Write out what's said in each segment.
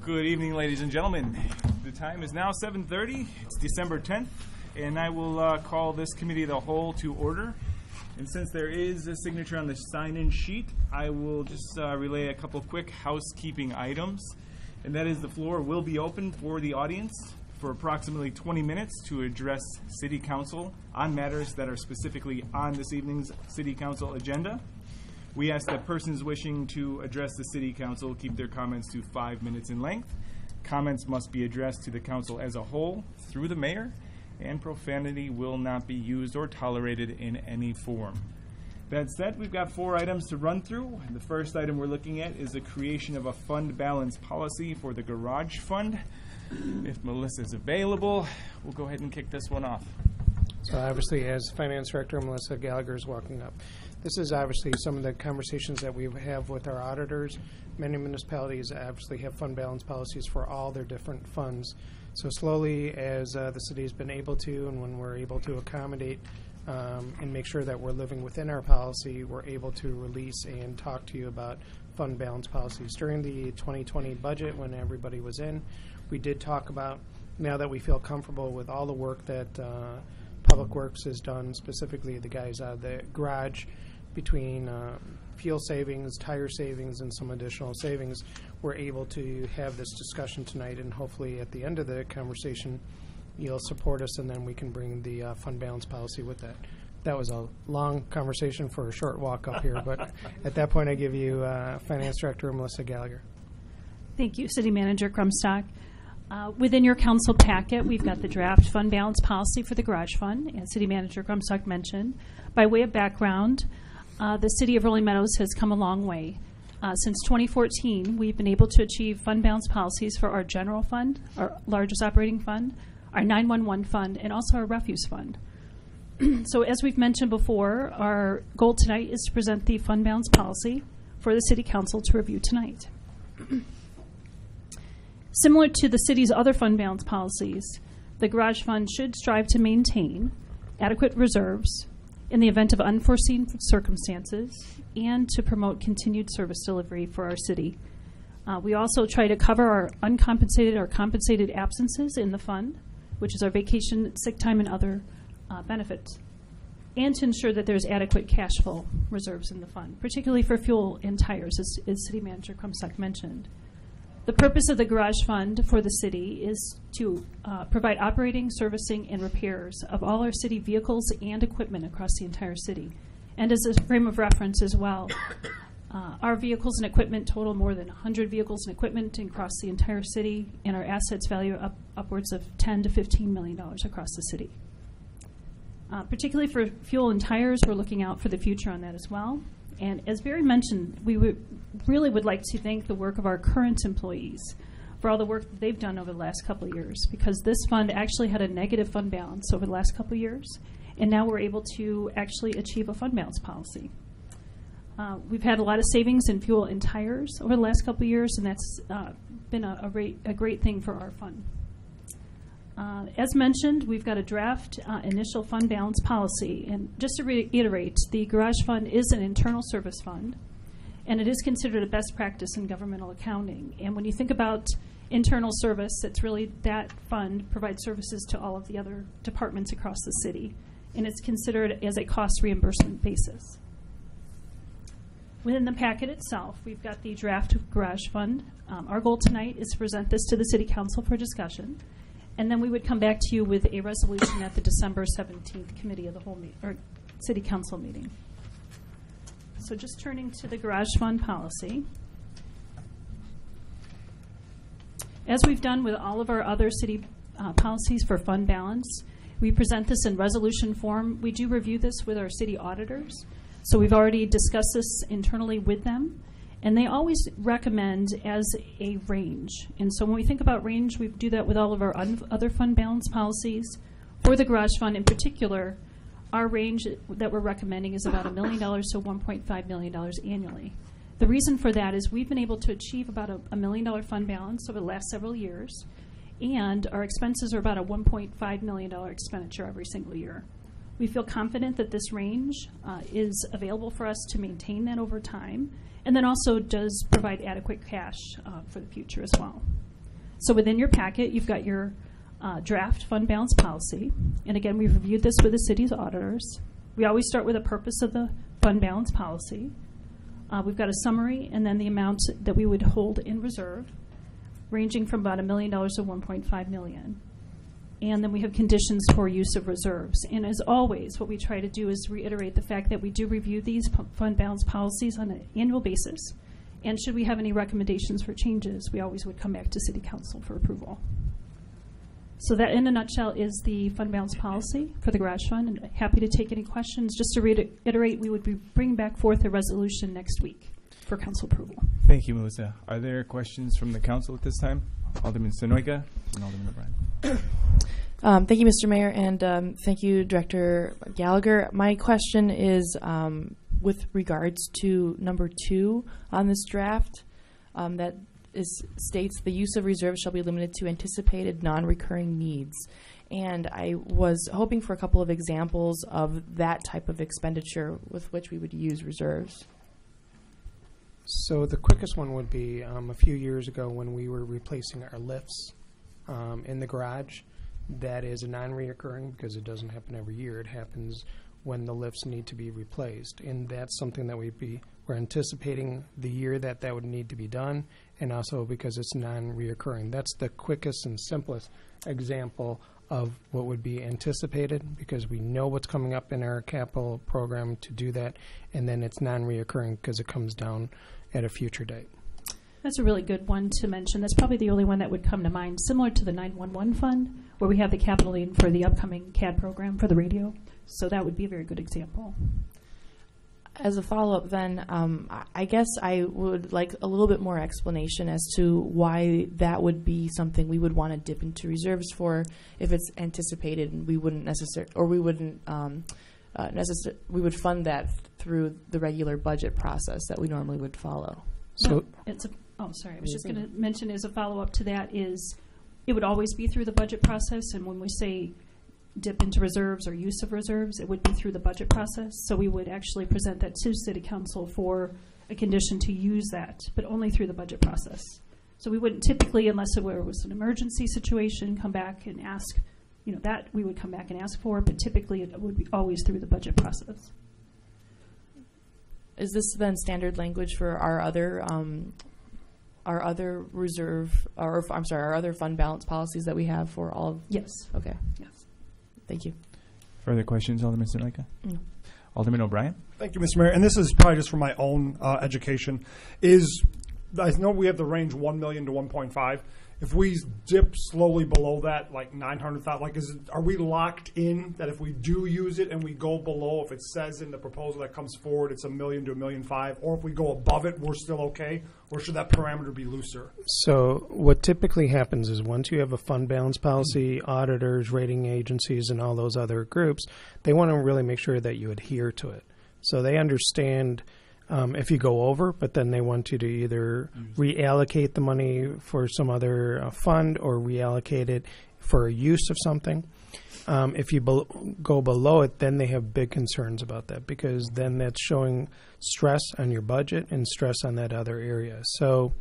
Good evening, ladies and gentlemen. The time is now 7:30. It's December 10th, and I will call this committee of the whole to order. And since there is a signature on the sign-in sheet, I will just relay a couple of quick housekeeping items. And that is the floor will be open for the audience for approximately 20 minutes to address City Council on matters that are specifically on this evening's City Council agenda. We ask that persons wishing to address the City Council keep their comments to 5 minutes in length. Comments must be addressed to the Council as a whole through the Mayor, and profanity will not be used or tolerated in any form. That said, we've got 4 items to run through. The first item we're looking at is the creation of a fund balance policy for the garage fund. If Melissa's available, we'll go ahead and kick this one off. So obviously, as Finance Director, Melissa Gallagher is walking up. This is obviously some of the conversations that we have with our auditors. Many municipalities obviously have fund balance policies for all their different funds. So slowly, as the city has been able to, and when we're able to accommodate and make sure that we're living within our policy, we're able to release and talk to you about fund balance policies. During the 2020 budget, when everybody was in, we did talk about, now that we feel comfortable with all the work that Public Works has done, specifically the guys out of the garage, between fuel savings, tire savings, and some additional savings, we're able to have this discussion tonight, and hopefully at the end of the conversation, you'll support us, and then we can bring the fund balance policy with that. That was a long conversation for a short walk up here, but at that point, I give you Finance Director Melissa Gallagher. Thank you, City Manager Crumstock. Within your council packet, we've got the draft fund balance policy for the garage fund, as City Manager Crumstock mentioned. By way of background, the City of Rolling Meadows has come a long way. Since 2014, we've been able to achieve fund balance policies for our general fund, our largest operating fund, our 911 fund, and also our refuse fund. So as we've mentioned before, our goal tonight is to present the fund balance policy for the City Council to review tonight. Similar to the city's other fund balance policies, the garage fund should strive to maintain adequate reserves in the event of unforeseen circumstances and to promote continued service delivery for our city. We also try to cover our uncompensated or compensated absences in the fund, which is our vacation, sick time, and other benefits, and to ensure that there's adequate cash flow reserves in the fund, particularly for fuel and tires, as City Manager Crumstock mentioned. The purpose of the garage fund for the city is to provide operating, servicing, and repairs of all our city vehicles and equipment across the entire city. And as a frame of reference as well, our vehicles and equipment total more than 100 vehicles and equipment across the entire city, and our assets value upwards of $10 to $15 million across the city. Particularly for fuel and tires, we're looking out for the future on that as well. And as Barry mentioned, we really would like to thank the work of our current employees for all the work that they've done over the last couple of years, because this fund actually had a negative fund balance over the last couple of years, and now we're able to actually achieve a fund balance policy. We've had a lot of savings in fuel and tires over the last couple of years, and that's been a great thing for our fund. As mentioned, we've got a draft initial fund balance policy. And just to reiterate, the garage fund is an internal service fund, and it is considered a best practice in governmental accounting. And when you think about internal service, it's really that fund provides services to all of the other departments across the city, and it's considered as a cost reimbursement basis. Within the packet itself, we've got the draft garage fund. Our goal tonight is to present this to the City Council for discussion. And then we would come back to you with a resolution at the December 17th Committee of the Whole or City Council meeting. So just turning to the garage fund policy. As we've done with all of our other city policies for fund balance, we present this in resolution form. We do review this with our city auditors. So we've already discussed this internally with them. And they always recommend as a range. And so when we think about range, we do that with all of our other fund balance policies. For the garage fund in particular, our range that we're recommending is about $1 million to $1.5 million annually. The reason for that is we've been able to achieve about a $1 million fund balance over the last several years, and our expenses are about a $1.5 million expenditure every single year. We feel confident that this range is available for us to maintain that over time, and then also does provide adequate cash for the future as well. So within your packet, you've got your draft fund balance policy. And again, we've reviewed this with the city's auditors. We always start with the purpose of the fund balance policy. We've got a summary and then the amount that we would hold in reserve, ranging from about $1 million to $1.5 million. And then we have conditions for use of reserves. And as always, what we try to do is reiterate the fact that we do review these fund balance policies on an annual basis. And should we have any recommendations for changes, we always would come back to City Council for approval. So that, in a nutshell, is the fund balance policy for the garage fund. And happy to take any questions. Just to reiterate, we would be bringing back forth a resolution next week for council approval. Thank you, Melissa. Are there questions from the council at this time? Alderman Sonoyka and Alderman O'Brien. Thank you, Mr. Mayor, and thank you, Director Gallagher. My question is with regards to number 2 on this draft that states the use of reserves shall be limited to anticipated non-recurring needs. And I was hoping for a couple of examples of that type of expenditure with which we would use reserves. So the quickest one would be a few years ago when we were replacing our lifts in the garage. That is a non-reoccurring because it doesn't happen every year. It happens when the lifts need to be replaced. And that's something that we're anticipating the year that would need to be done, and also because it's non-reoccurring. That's the quickest and simplest example of what would be anticipated, because we know what's coming up in our capital program to do that, and then it's non-reoccurring because it comes down at a future date. That's a really good one to mention. That's probably the only one that would come to mind, similar to the 911 fund, where we have the capital need for the upcoming CAD program for the radio. So that would be a very good example. As a follow-up then, I guess I would like a little bit more explanation as to why that would be something we would want to dip into reserves for if it's anticipated, and we wouldn't necessarily, or we wouldn't we would fund that through the regular budget process that we normally would follow. So I was just going to mention as a follow-up to that is it would always be through the budget process, and when we say dip into reserves or use of reserves, it would be through the budget process. So we would actually present that to City Council for a condition to use that, but only through the budget process. So we wouldn't typically, unless it was an emergency situation, come back and ask, that we would come back and ask for, but typically it would be always through the budget process. Is this then standard language for our other reserve, or our other fund balance policies that we have for all of? Yes. Okay. Yes. Thank you. Further questions, Alderman Sonoyka? No. Alderman O'Brien? Thank you, Mr. Mayor. And this is probably just for my own education. I know we have the range 1 million to 1.5. If we dip slowly below that, like 900,000, are we locked in that if we do use it and we go below, if it says in the proposal that comes forward it's $1 million to $1.5 million, or if we go above it, we're still okay? Or should that parameter be looser? So what typically happens is once you have a fund balance policy, auditors, rating agencies, and all those other groups, they want to really make sure that you adhere to it. So they understand if you go over, but then they want you to either reallocate the money for some other fund or reallocate it for a use of something. If you go below it, then they have big concerns about that, because then that's showing stress on your budget and stress on that other area. So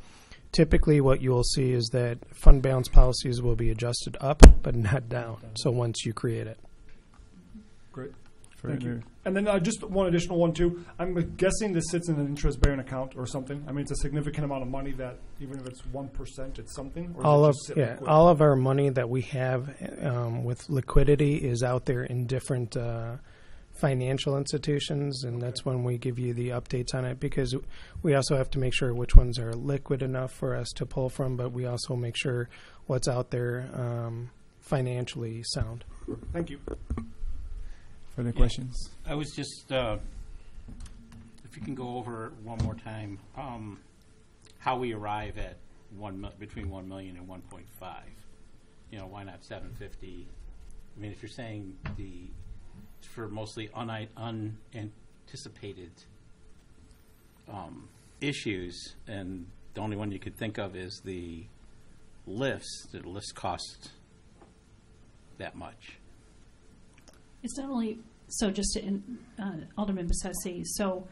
typically what you will see is that fund balance policies will be adjusted up but not down, so once you create it. Great. Thank you. And then just one additional one, too. I'm guessing this sits in an interest-bearing account or something. I mean, it's a significant amount of money that even if it's 1%, it's something? Or all of our money that we have with liquidity is out there in different financial institutions, and that's when we give you the updates on it, because we also have to make sure which ones are liquid enough for us to pull from, but we also make sure what's out there financially sound. Thank you. Further questions? I was just, if you can go over one more time, how we arrive at between 1 million and 1.5. Why not 750? I mean, if you're saying it's for mostly unanticipated issues, and the only one you could think of is the lifts. Cost that much. It's not only So just to, Alderman Bessetti, so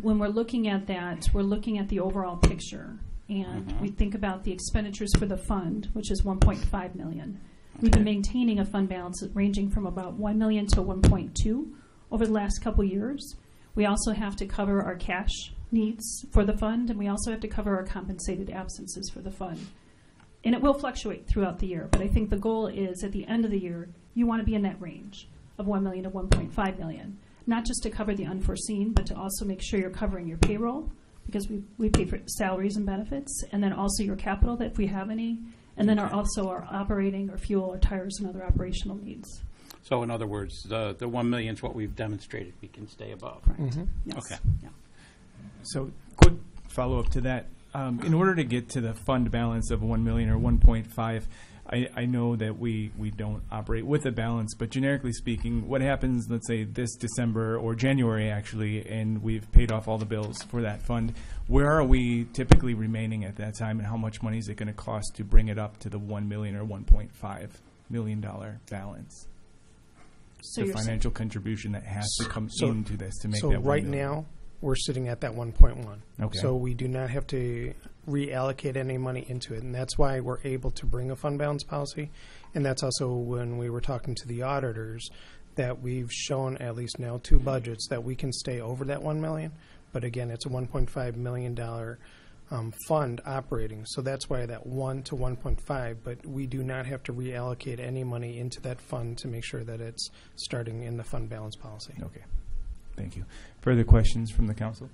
when we're looking at that, we're looking at the overall picture. And we think about the expenditures for the fund, which is $1.5 million. We've been maintaining a fund balance ranging from about $1 million to $1.2 over the last couple years. We also have to cover our cash needs for the fund, and we also have to cover our compensated absences for the fund. And it will fluctuate throughout the year, but I think the goal is at the end of the year, you want to be in that range of $1 million to $1.5 million, not just to cover the unforeseen, but to also make sure you're covering your payroll, because we pay for salaries and benefits, and then also your capital, that if we have any, and then also our operating or fuel or tires and other operational needs. So in other words, the 1 million is what we've demonstrated we can stay above. Yes. Okay. Yeah. So, quick follow-up to that. In order to get to the fund balance of 1 million or 1.5, I know that we don't operate with a balance, but generically speaking, what happens, let's say, this December or January, actually, and we've paid off all the bills for that fund, where are we typically remaining at that time, and how much money is it going to cost to bring it up to the 1 million or $1.5 million balance? So the you're financial contribution that has to come into this to make So that 1 right million. now, we're sitting at that 1.1. Okay. So we do not have to reallocate any money into it, and that's why we're able to bring a fund balance policy. And that's also when we were talking to the auditors that we've shown at least now 2 budgets that we can stay over that 1 million. But again, it's a $1.5 million fund operating. So that's why that 1 to 1.5, but we do not have to reallocate any money into that fund to make sure that it's starting in the fund balance policy. Okay. Thank you. Further questions from the council?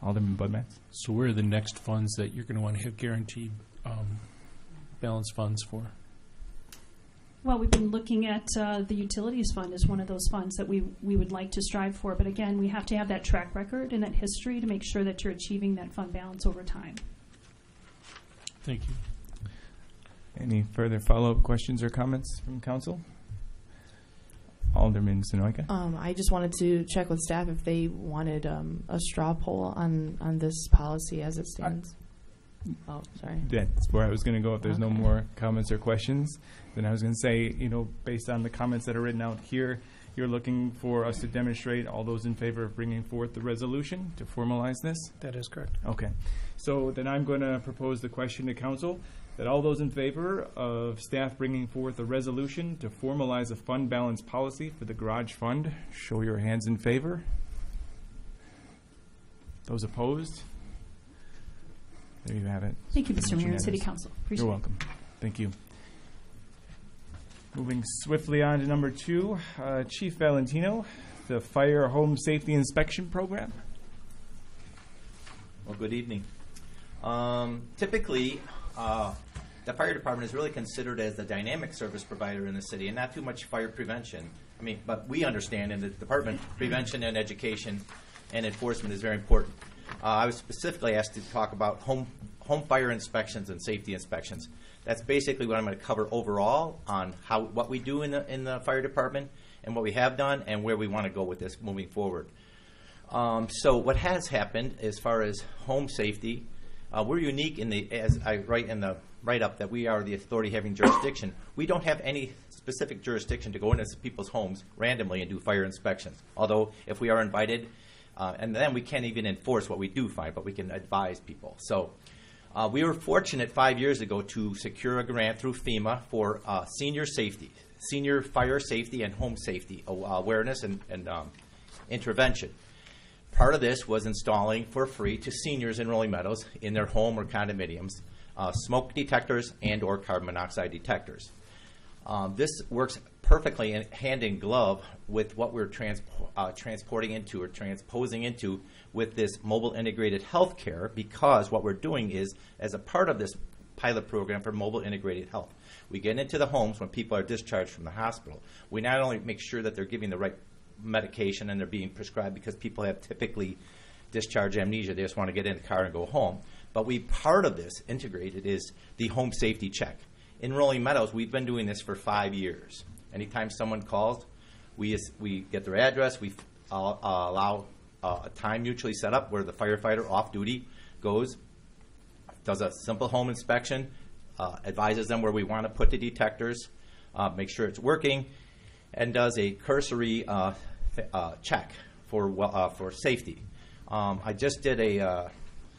Alderman Budmats? So where are the next funds that you're going to want to have guaranteed balance funds for? Well, we've been looking at the utilities fund as one of those funds that we would like to strive for. But again, we have to have that track record and that history to make sure that you're achieving that fund balance over time. Thank you. Any further follow-up questions or comments from council? Alderman Sonoyka? I just wanted to check with staff if they wanted a straw poll on this policy as it stands. Oh, sorry. That's where I was going to go. If there's no Okay. more comments or questions, then I was going to say, based on the comments that are written out here, you're looking for us to demonstrate all those in favor of bringing forth the resolution to formalize this? That is correct. Okay. So then I'm going to propose the question to council that all those in favor of staff bringing forth a resolution to formalize a fund balance policy for the garage fund, show your hands in favor. Those opposed? There you have it. Thank you, Mr. Mayor and Unanimous. City Council. Appreciate You're it. welcome. Thank you. Moving swiftly on to number 2, Chief Valentino, the Fire Home Safety Inspection Program. Well, good evening. Typically, the fire department is really considered as the dynamic service provider in the city, and not too much fire prevention. But we understand in the department, prevention and education and enforcement is very important. I was specifically asked to talk about home fire inspections and safety inspections. That's basically what I'm going to cover overall on what we do in the fire department and what we have done and where we want to go with this moving forward. So what has happened as far as home safety, we're unique as I write in the write-up, that we are the authority having jurisdiction. We don't have any specific jurisdiction to go into people's homes randomly and do fire inspections. Although if we are invited, and then we can't even enforce what we do find, but we can advise people. So we were fortunate 5 years ago to secure a grant through FEMA for senior safety, senior fire safety and home safety awareness and intervention. Part of this was installing for free to seniors in Rolling Meadows in their home or condominiums smoke detectors and or carbon monoxide detectors. This works perfectly hand in glove with what we're transporting into or transposing into with this mobile integrated health care, because what we're doing is, as a part of this pilot program for mobile integrated health, we get into the homes when people are discharged from the hospital. We not only make sure that they're giving the right medication and they're being prescribed, because people have typically discharge amnesia, they just want to get in the car and go home. But part of this integrated is the home safety check. In Rolling Meadows, we've been doing this for 5 years. Anytime someone calls, we get their address, we allow a time mutually set up where the firefighter off duty goes, does a simple home inspection, advises them where we want to put the detectors, make sure it's working, and does a cursory check for safety. I just did a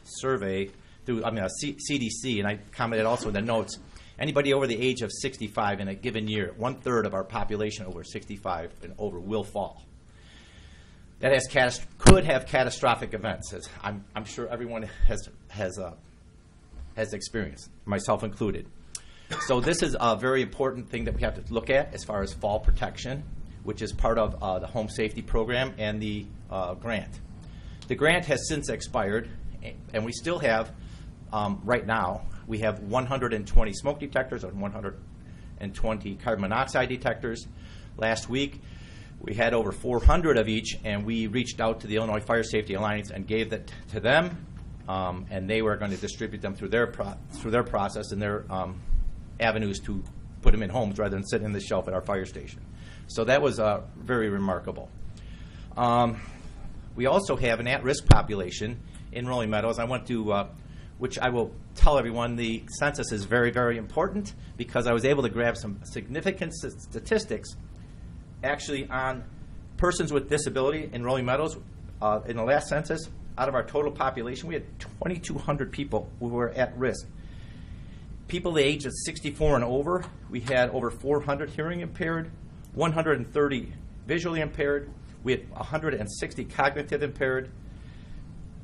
survey through CDC, and I commented also in the notes. Anybody over the age of 65 in a given year, 1/3 of our population over 65 and over will fall. That could have catastrophic events, as I'm sure everyone has experienced, myself included. So this is a very important thing that we have to look at as far as fall protection, which is part of the home safety program and the grant. The grant has since expired, and we still have, right now, we have 120 smoke detectors and 120 carbon monoxide detectors. Last week, we had over 400 of each, and we reached out to the Illinois Fire Safety Alliance and gave that to them, and they were going to distribute them through their process and their avenues to put them in homes rather than sit in the shelf at our fire station. So that was very remarkable. We also have an at-risk population in Rolling Meadows. I want to, which I will tell everyone, the census is very, very important because I was able to grab some significant statistics actually on persons with disability in Rolling Meadows. In the last census, out of our total population, we had 2,200 people who were at risk. People the age of 64 and over, we had over 400 hearing impaired, 130 visually impaired, we had 160 cognitive impaired,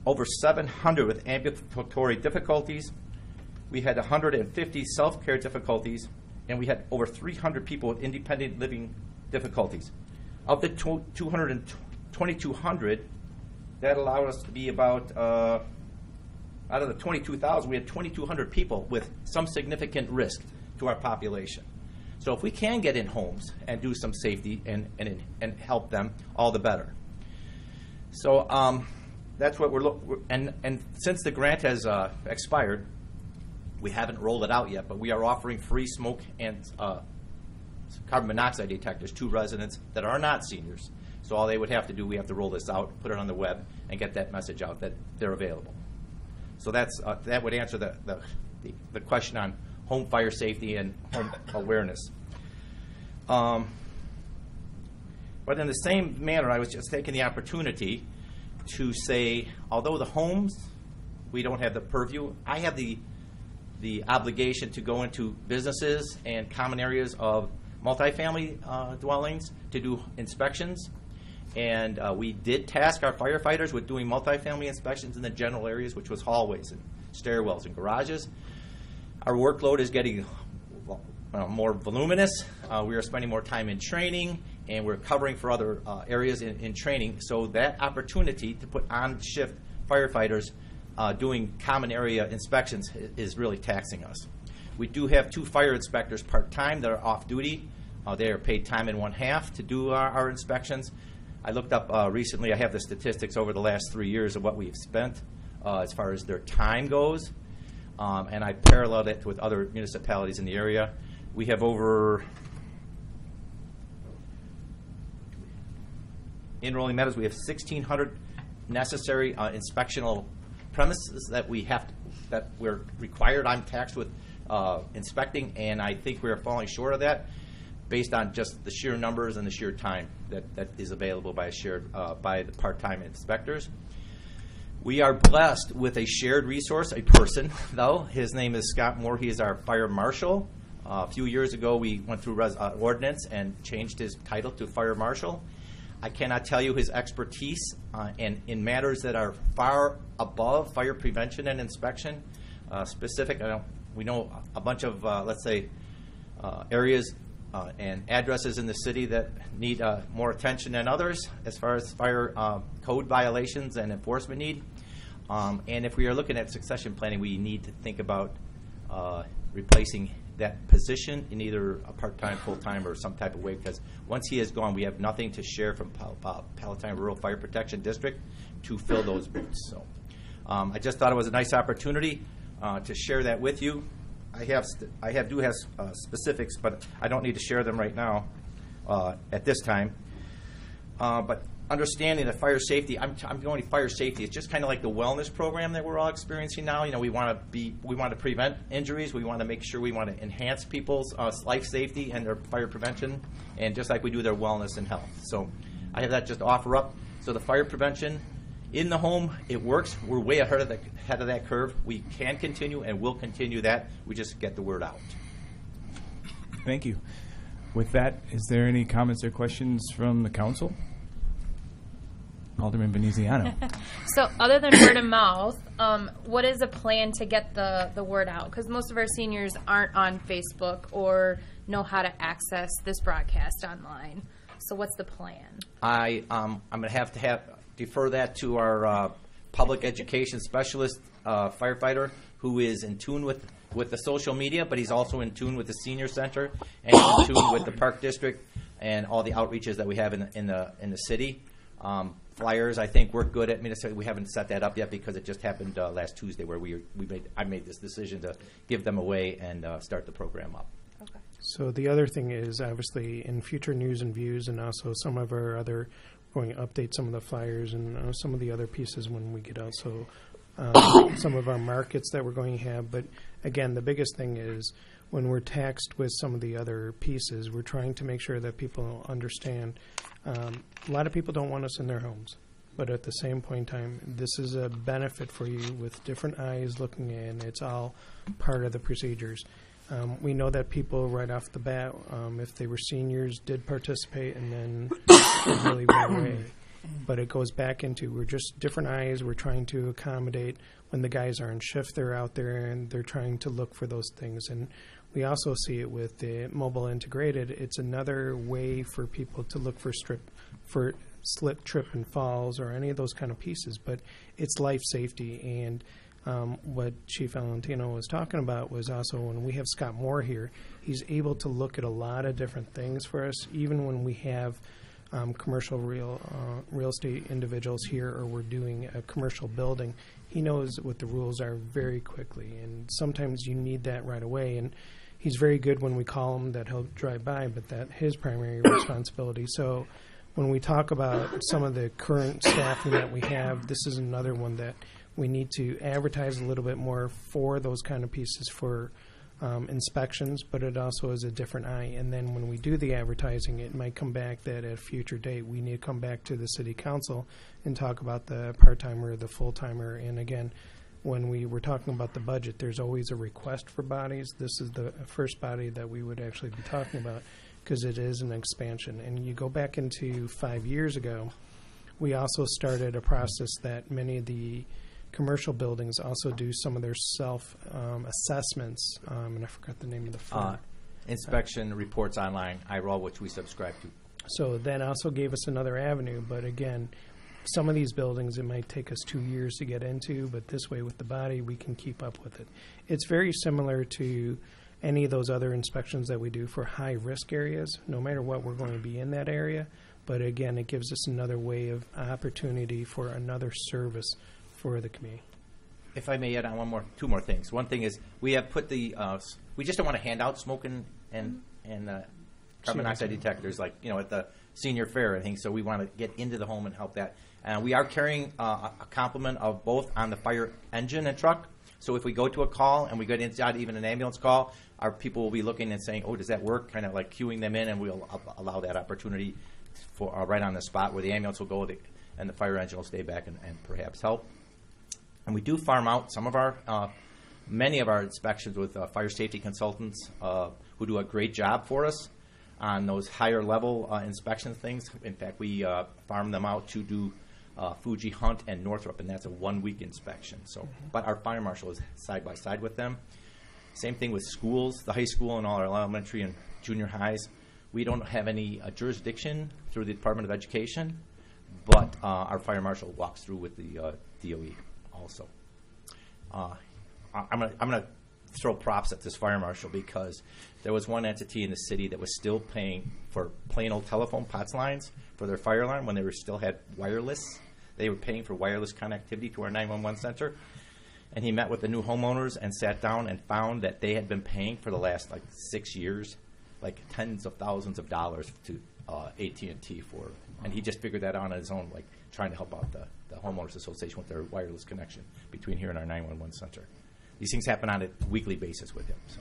over 700 with ambulatory difficulties, we had 150 self-care difficulties, and we had over 300 people with independent living difficulties. Of the 2,200, that allowed us to be about, out of the 22,000, we had 2,200 people with some significant risk to our population. So if we can get in homes and do some safety and help them, all the better. So that's what and since the grant has expired, we haven't rolled it out yet, but we are offering free smoke and carbon monoxide detectors to residents that are not seniors. So all they would have to do, we have to roll this out, put it on the web, and get that message out that they're available. So that's that would answer the question on home fire safety and home awareness. But in the same manner, I was just taking the opportunity to say, although the homes, we don't have the purview, I have the obligation to go into businesses and common areas of multifamily dwellings to do inspections. And we did task our firefighters with doing multifamily inspections in the general areas, which was hallways and stairwells and garages. Our workload is getting more voluminous. We are spending more time in training, and we're covering for other areas in training. So that opportunity to put on-shift firefighters doing common area inspections is really taxing us. We do have 2 fire inspectors part-time that are off-duty. They are paid time and 1/2 to do our inspections. I looked up recently, I have the statistics over the last 3 years of what we've spent as far as their time goes, and I paralleled it with other municipalities in the area. We have in Rolling Meadows, we have 1,600 necessary inspectional premises that we're required. I'm taxed with inspecting, and I think we're falling short of that based on just the sheer numbers and the sheer time that is available by the part-time inspectors. We are blessed with a shared resource, a person, though. His name is Scott Moore. He is our fire marshal. A few years ago, we went through ordinance and changed his title to fire marshal. I cannot tell you his expertise in matters that are far above fire prevention and inspection. We know a bunch of, let's say, areas and addresses in the city that need more attention than others as far as fire code violations and enforcement need. And if we are looking at succession planning, we need to think about replacing that position in either a part-time, full-time, or some type of way, because once he is gone, we have nothing to share from Palatine Rural Fire Protection District to fill those boots. So I just thought it was a nice opportunity to share that with you. I do have specifics, but I don't need to share them right now at this time. But understanding that fire safety, I'm going to fire safety. It's just kind of like the wellness program that we're all experiencing now. You know, we want to prevent injuries. We want to make sure we want to enhance people's life safety and their fire prevention, and just like we do their wellness and health. So I have that just offer up. So the fire prevention in the home, it works. We're way ahead of that curve. We can continue and will continue that. We just get the word out. Thank you. With that, is there any comments or questions from the council? Alderman Veneziano. So other than word of mouth, what is a plan to get the word out? Because most of our seniors aren't on Facebook or know how to access this broadcast online. So what's the plan? I'm going to have defer that to our public education specialist firefighter, who is in tune with the social media, but he's also in tune with the senior center and in tune with the park district and all the outreaches that we have in the city. Flyers, I think, work good at Minnesota. We haven't set that up yet because it just happened last Tuesday, where I made this decision to give them away and start the program up. Okay. So the other thing is, obviously, in future news and views, and also some of our other, going to update some of the flyers and some of the other pieces when we get out. So some of our markets that we're going to have. But again, the biggest thing is when we're taxed with some of the other pieces, we're trying to make sure that people understand. A lot of people don't want us in their homes, but at the same point in time, this is a benefit for you with different eyes looking in. It's all part of the procedures. We know that people right off the bat, if they were seniors, did participate and then it really went away. But it goes back into, we're just different eyes. We're trying to accommodate when the guys are on shift, they're out there and they're trying to look for those things. And we also see it with the mobile integrated. It's another way for people to look for slip, trip, and falls or any of those kind of pieces. But it's life safety. And what Chief Valentino was talking about was also when we have Scott Moore here, he's able to look at a lot of different things for us, even when we have commercial real estate individuals here or we're doing a commercial building. He knows what the rules are very quickly, and sometimes you need that right away. And he's very good when we call him that he'll drive by, but that's his primary responsibility. So when we talk about some of the current staffing that we have, this is another one that we need to advertise a little bit more for those kind of pieces for inspections, but it also is a different eye. And then when we do the advertising, it might come back that at a future date we need to come back to the city council and talk about the part-timer, the full-timer. And again, when we were talking about the budget, there's always a request for bodies. This is the first body that we would actually be talking about because it is an expansion. And you go back into 5 years ago, we also started a process that many of the commercial buildings also do some of their self-assessments, and I forgot the name of the firm. Inspection reports online, IROL, which we subscribe to. So that also gave us another avenue, but again, some of these buildings, it might take us 2 years to get into, but this way with the body, we can keep up with it. It's very similar to any of those other inspections that we do for high-risk areas. No matter what, we're going to be in that area, but again, it gives us another way of opportunity for another service for the community. If I may add on two more things. One thing is we have put we just don't want to hand out smoke and carbon monoxide detectors like at the senior fair and things. So we want to get into the home and help that. We are carrying a complement of both on the fire engine and truck. So if we go to a call and we get inside even an ambulance call, our people will be looking and saying, "Oh, does that work?" Kind of like queuing them in, and we'll allow that opportunity for right on the spot where the ambulance will go and the fire engine will stay back and perhaps help. And we do farm out some of many of our inspections with fire safety consultants who do a great job for us on those higher level inspection things. In fact, we farm them out to do Fuji, Hunt, and Northrop, and that's a 1 week inspection. So, but our fire marshal is side by side with them. Same thing with schools, the high school and all our elementary and junior highs. We don't have any jurisdiction through the Department of Education, but our fire marshal walks through with the DOE. Also, I'm gonna throw props at this fire marshal because there was one entity in the city that was still paying for plain old telephone POTS lines for their fire alarm when they still had wireless. They were paying for wireless connectivity to our 911 center, and he met with the new homeowners and sat down and found that they had been paying for the last 6 years, tens of thousands of dollars to AT&T for, and he just figured that out on his own, trying to help out the homeowners association with their wireless connection between here and our 911 center. These things happen on a weekly basis with him, so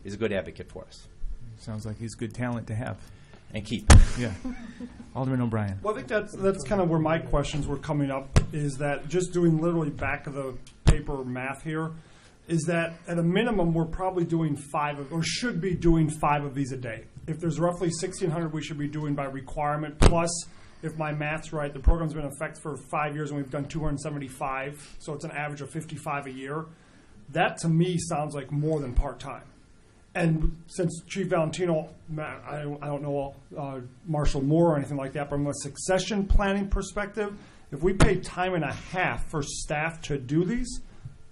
he's a good advocate for us. Sounds like he's good talent to have. and keep. Yeah. Alderman O'Brien. Well, I think that's kind of where my questions were coming up, is that just doing literally back of the paper math here, is that at a minimum we're probably doing should be doing 5 of these a day. If there's roughly 1,600 we should be doing by requirement, plus, if my math's right, the program's been in effect for 5 years and we've done 275, so it's an average of 55 a year. That to me sounds like more than part-time. And since Chief Valentino, I don't know Marshall Moore or anything like that, but from a succession planning perspective, if we pay time and a half for staff to do these,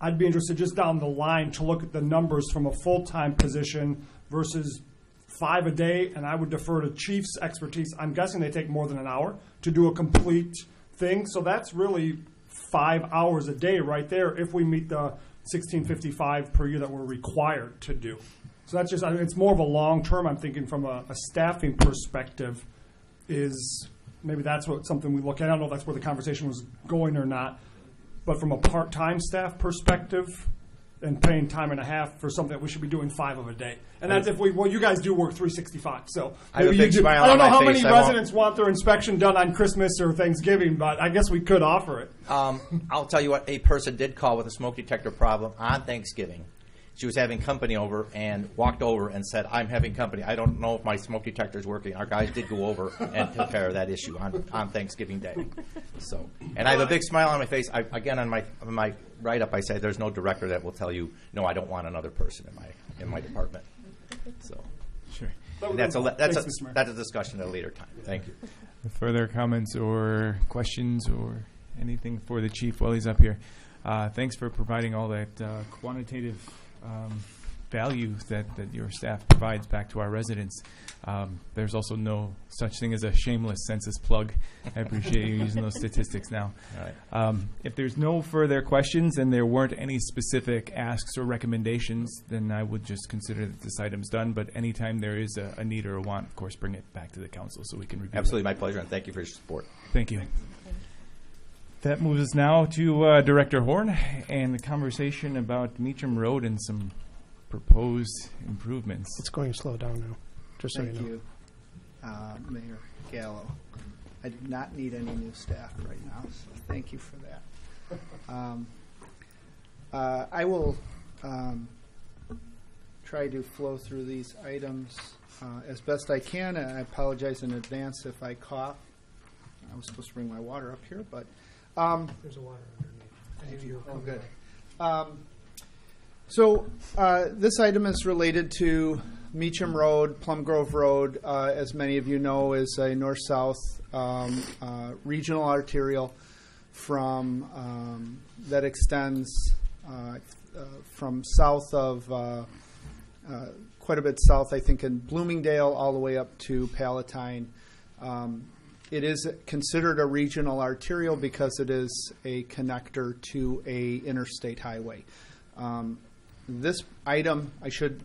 I'd be interested just down the line to look at the numbers from a full-time position versus 5 a day, and I would defer to Chief's expertise. I'm guessing they take more than an hour to do a complete thing, so that's really 5 hours a day right there if we meet the 1,655 per year that we're required to do. So that's just, it's more of a long term. I'm thinking from a staffing perspective is maybe that's something we look at. I don't know if that's where the conversation was going or not, but from a part-time staff perspective and paying time and a half for something that we should be doing 5 of a day. And that's if you guys do work 365. So I have a big smile I don't on know my how face. many residents want their inspection done on Christmas or Thanksgiving, but I guess we could offer it. I'll tell you what, a person did call with a smoke detector problem on Thanksgiving. She was having company over and walked over and said, I'm having company. I don't know if my smoke detector is working. Our guys did go over and took care of that issue on Thanksgiving Day. So, and I have a big smile on my face. Again, on my write-up, I say there's no director that will tell you, no, I don't want another person in my department. So, Sure. and that's a discussion at a later time. Thank you. Further comments or questions or anything for the chief while he's up here? Thanks for providing all that quantitative value that your staff provides back to our residents. There's also no such thing as a shameless census plug. I appreciate you using those statistics now. All right. If there's no further questions and there weren't any specific asks or recommendations, then I would just consider that this item's done. But anytime there is a need or a want, of course, bring it back to the council so we can review Absolutely, it. my pleasure, and thank you for your support. Thank you. That moves us now to Director Horn and the conversation about Meacham Road and some proposed improvements. It's going to slow down now, just so Thank you know. you, Mayor Gallo. I do not need any new staff right now, so thank you for that. I will try to flow through these items as best I can, and I apologize in advance if I cough. I was supposed to bring my water up here, but There's a water underneath. oh, good. So this item is related to Meacham Road, Plum Grove Road. As many of you know, is a north-south regional arterial that extends from south of quite a bit south, I think, in Bloomingdale, all the way up to Palatine. It is considered a regional arterial because it is a connector to a interstate highway. This item, I should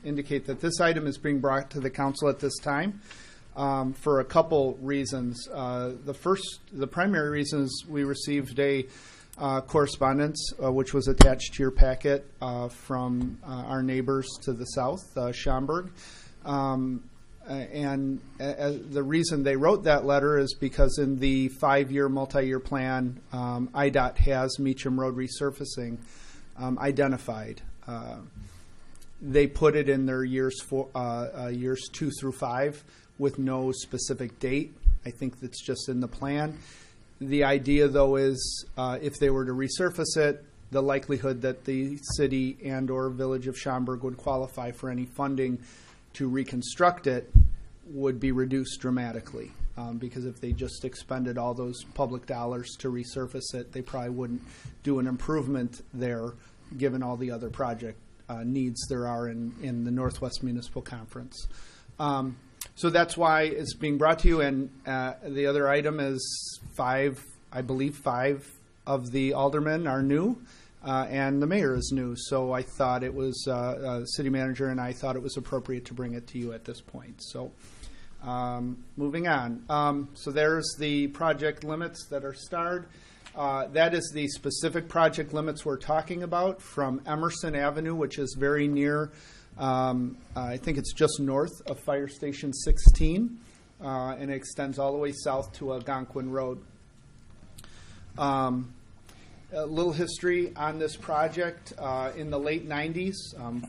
indicate that this item is being brought to the council at this time for a couple reasons. The primary reason is we received a correspondence which was attached to your packet from our neighbors to the south, Schaumburg. And the reason they wrote that letter is because in the 5-year multi-year plan, IDOT has Meacham Road resurfacing identified. They put it in their years 2 through 5 with no specific date. I think that's just in the plan. The idea, though, is if they were to resurface it, the likelihood that the city and or village of Schaumburg would qualify for any funding to reconstruct it would be reduced dramatically. Because if they just expended all those public dollars to resurface it, they probably wouldn't do an improvement there, given all the other project needs there are in the Northwest Municipal Conference. So that's why it's being brought to you. And the other item is 5 of the aldermen are new, and the mayor is new. So I thought it was, city manager and I thought it was appropriate to bring it to you at this point. So moving on. So there's the project limits that are starred. That is the specific project limits we're talking about from Emerson Avenue, which is very near I think it's just north of Fire Station 16, and it extends all the way south to Algonquin Road. A little history on this project. In the late 90s,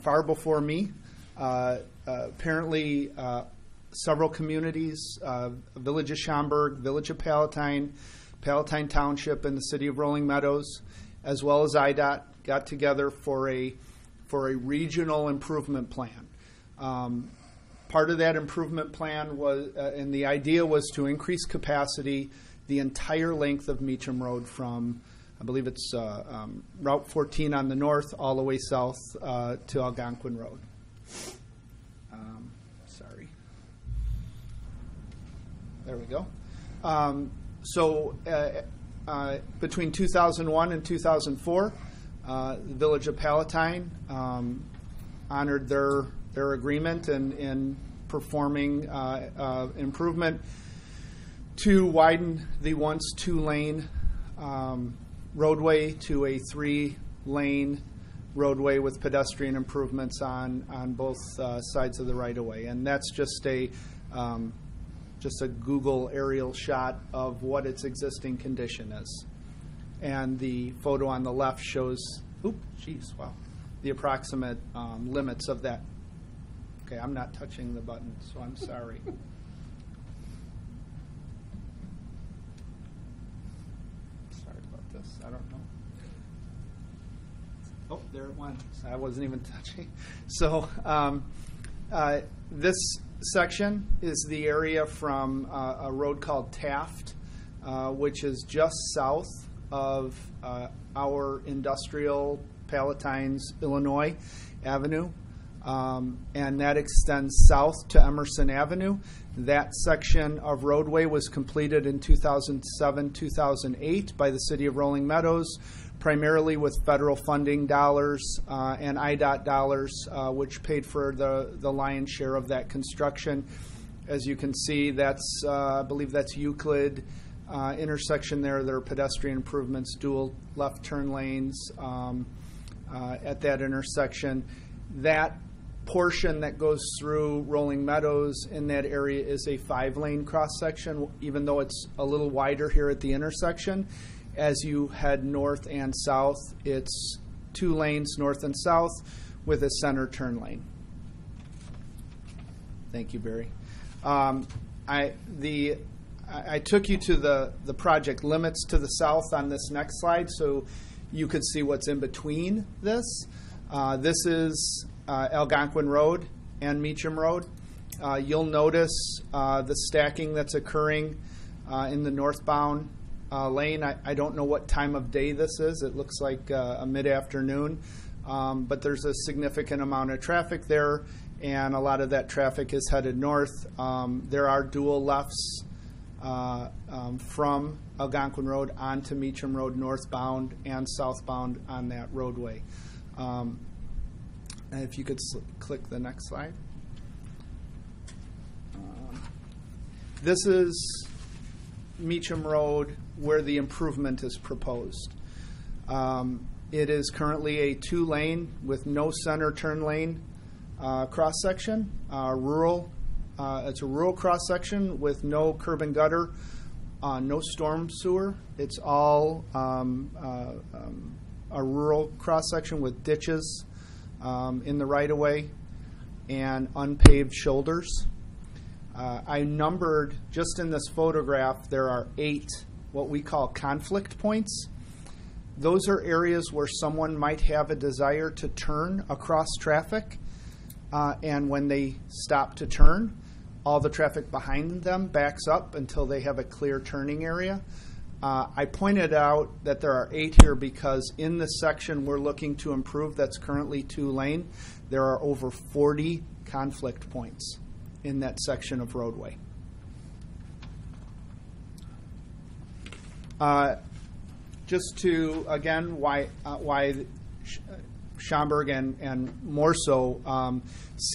far before me, apparently several communities, Village of Schaumburg, Village of Palatine, Palatine Township, and the City of Rolling Meadows, as well as IDOT, got together for a regional improvement plan. Part of that improvement plan was, and the idea was to increase capacity the entire length of Meacham Road from, I believe it's Route 14 on the north all the way south to Algonquin Road. Sorry. There we go. So between 2001 and 2004, the Village of Palatine honored their agreement in performing improvement to widen the once 2-lane roadway to a 3-lane roadway with pedestrian improvements on both sides of the right-of-way. And that's just a Google aerial shot of what its existing condition is. And the photo on the left shows, the approximate limits of that. Okay, I'm not touching the button, so I'm sorry. Sorry about this. I don't know. Oh, there it went. I wasn't even touching. So this section is the area from a road called Taft, which is just south of our industrial Palatine's Illinois Avenue, and that extends south to Emerson Avenue. That section of roadway was completed in 2007-2008 by the City of Rolling Meadows, primarily with federal funding dollars and IDOT dollars, which paid for the lion's share of that construction. As you can see, that's I believe that's Euclid intersection there. There are pedestrian improvements, dual left turn lanes at that intersection. That portion that goes through Rolling Meadows in that area is a 5-lane cross-section, even though it's a little wider here at the intersection. As you head north and south, it's 2 lanes north and south with a center turn lane. Thank you, Barry. I took you to the project limits to the south on this next slide, so you could see what's in between this. This is Algonquin Road and Meacham Road. You'll notice the stacking that's occurring in the northbound lane. I don't know what time of day this is. It looks like a mid-afternoon, but there's a significant amount of traffic there, and a lot of that traffic is headed north. There are dual lefts from Algonquin Road onto Meacham Road, northbound and southbound on that roadway. And if you could click the next slide. This is Meacham Road where the improvement is proposed. It is currently a 2-lane with no center turn lane cross-section, rural. It's a rural cross-section with no curb and gutter, no storm sewer. It's all a rural cross-section with ditches in the right-of-way and unpaved shoulders. I numbered, just in this photograph, there are 8 what we call conflict points. Those are areas where someone might have a desire to turn across traffic, and when they stop to turn, all the traffic behind them backs up until they have a clear turning area. I pointed out that there are 8 here because in the section we're looking to improve that's currently 2-lane, there are over 40 conflict points in that section of roadway. Just to, again, why Schaumburg and more so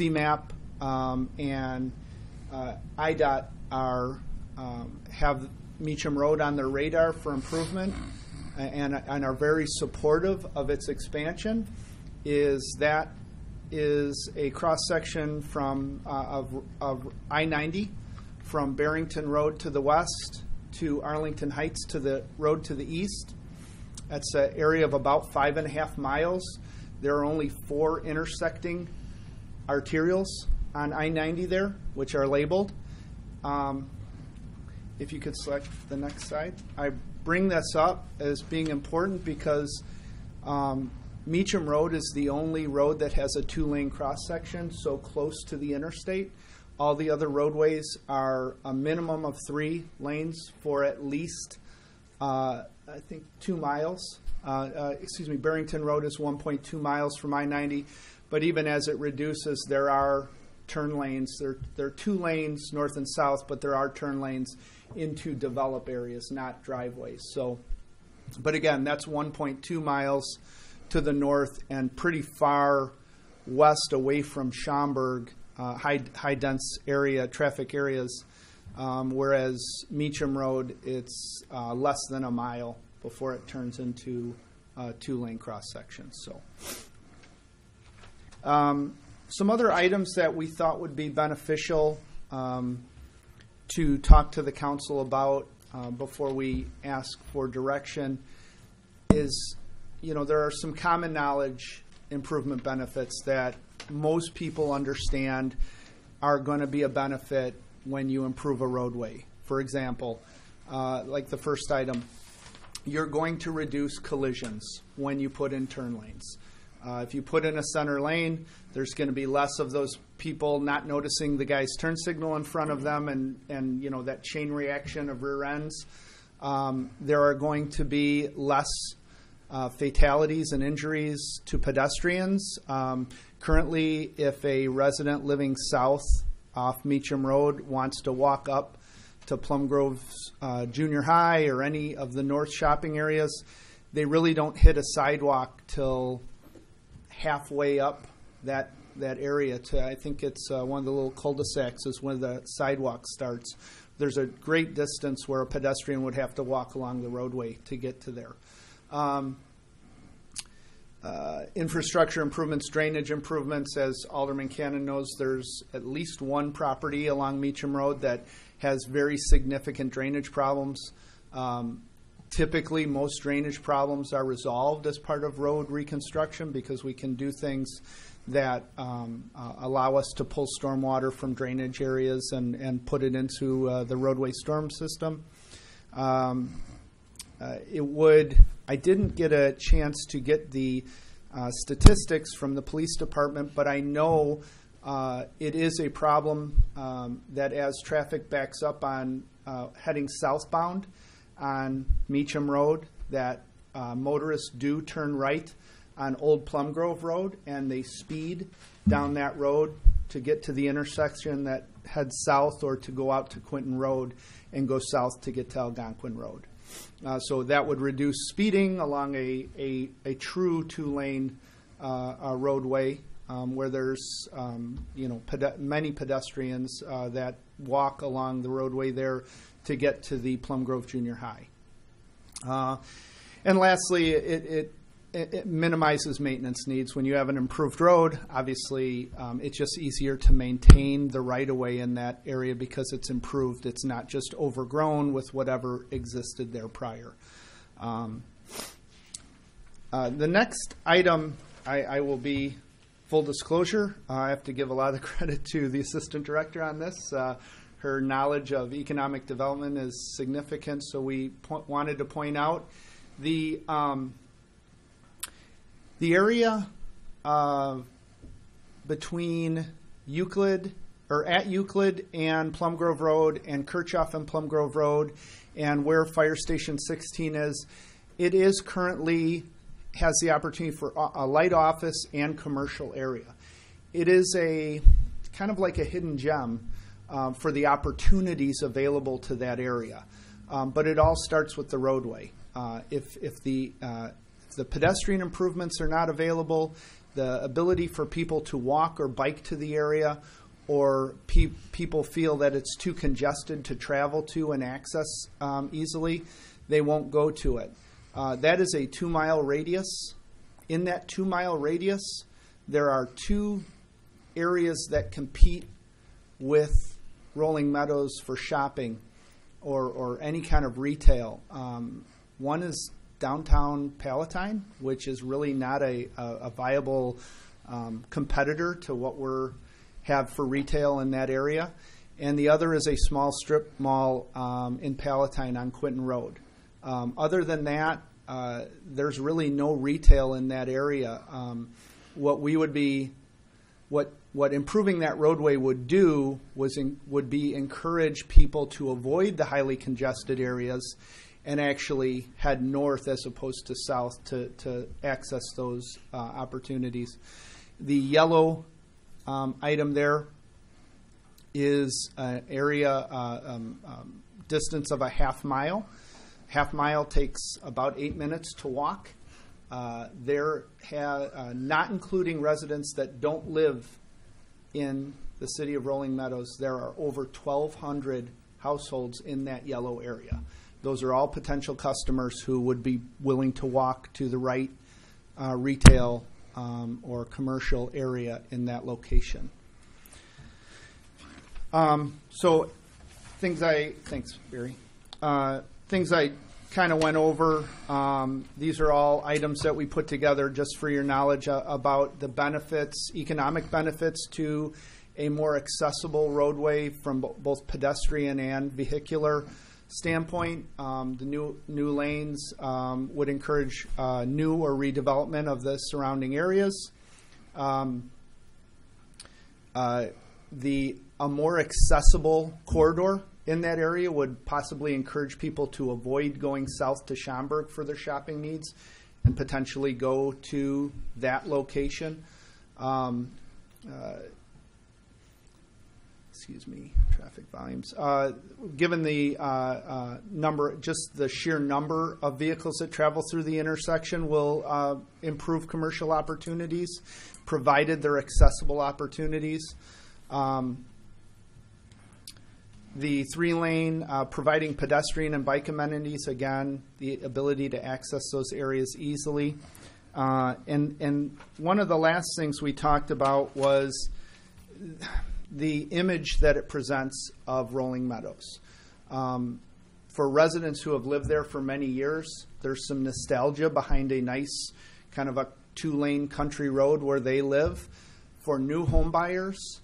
CMAP and IDOT have Meacham Road on their radar for improvement and are very supportive of its expansion is that is a cross-section from of I-90 from Barrington Road to the west to Arlington Heights to the road to the east. That's an area of about 5.5 miles. There are only 4 intersecting arterials on I-90 there, which are labeled. If you could select the next slide. I bring this up as being important because Meacham Road is the only road that has a 2-lane cross-section so close to the interstate. All the other roadways are a minimum of 3 lanes for at least, I think, 2 miles. Barrington Road is 1.2 miles from I-90, but even as it reduces, there are turn lanes. There are 2 lanes north and south, but there are turn lanes into developed areas, not driveways. So, but again, that's 1.2 miles to the north and pretty far west away from Schaumburg, high dense area, traffic areas, whereas Meacham Road, it's less than a mile before it turns into 2-lane cross sections. So, some other items that we thought would be beneficial to talk to the council about before we ask for direction is, there are some common knowledge improvement benefits that most people understand are going to be a benefit when you improve a roadway. For example, like the first item, you're going to reduce collisions when you put in turn lanes. If you put in a center lane, there's going to be less of those people not noticing the guy's turn signal in front of them and that chain reaction of rear ends. There are going to be less fatalities and injuries to pedestrians. Currently, if a resident living south off Meacham Road wants to walk up to Plum Grove Junior High or any of the north shopping areas, they really don't hit a sidewalk till halfway up that area to, I think it's one of the little cul-de-sacs is when the sidewalk starts. There's a great distance where a pedestrian would have to walk along the roadway to get to there. Infrastructure improvements, drainage improvements, as Alderman Cannon knows, there's at least one property along Meacham Road that has very significant drainage problems. Typically, most drainage problems are resolved as part of road reconstruction because we can do things that allow us to pull stormwater from drainage areas and put it into the roadway storm system. I didn't get a chance to get the statistics from the police department, but I know it is a problem that as traffic backs up on heading southbound on Meacham Road, that motorists do turn right on Old Plum Grove Road, and they speed down that road to get to the intersection that heads south or to go out to Quinton Road and go south to get to Algonquin Road. So that would reduce speeding along a true 2-lane roadway where there's many pedestrians that walk along the roadway there to get to the Plum Grove Junior High. And lastly, it minimizes maintenance needs. When you have an improved road, obviously it's just easier to maintain the right-of-way in that area because it's improved. It's not just overgrown with whatever existed there prior. The next item, I will be full disclosure. I have to give a lot of credit to the assistant director on this. Her knowledge of economic development is significant, so we wanted to point out the area between Euclid, or at Euclid and Plum Grove Road, and Kirchhoff and Plum Grove Road, and where Fire Station 16 is, it is currently has the opportunity for a light office and commercial area. It is a kind of like a hidden gem for the opportunities available to that area. But it all starts with the roadway. If the pedestrian improvements are not available, the ability for people to walk or bike to the area, or people feel that it's too congested to travel to and access easily, they won't go to it. That is a 2-mile radius. In that 2-mile radius, there are two areas that compete with Rolling Meadows for shopping or any kind of retail. One is downtown Palatine, which is really not a viable competitor to what we have for retail in that area. And the other is a small strip mall in Palatine on Quinton Road. Other than that, there's really no retail in that area. What improving that roadway would do would be encourage people to avoid the highly congested areas and actually head north as opposed to south to access those opportunities. The yellow item there is an area distance of a half mile. Half mile takes about 8 minutes to walk. Not including residents that don't live in the city of Rolling Meadows, there are over 1,200 households in that yellow area. Those are all potential customers who would be willing to walk to the right retail or commercial area in that location. Thanks, Barry. Things I kind of went over. These are all items that we put together just for your knowledge about the benefits, economic benefits to a more accessible roadway from both pedestrian and vehicular standpoint. The new lanes would encourage new or redevelopment of the surrounding areas. A more accessible corridor in that area would possibly encourage people to avoid going south to Schaumburg for their shopping needs and potentially go to that location. Traffic volumes. Given the the sheer number of vehicles that travel through the intersection will improve commercial opportunities, provided they're accessible opportunities. The 3-lane, providing pedestrian and bike amenities, again, the ability to access those areas easily. And one of the last things we talked about was the image that it presents of Rolling Meadows. For residents who have lived there for many years, there's some nostalgia behind a nice kind of a 2-lane country road where they live. For new home buyers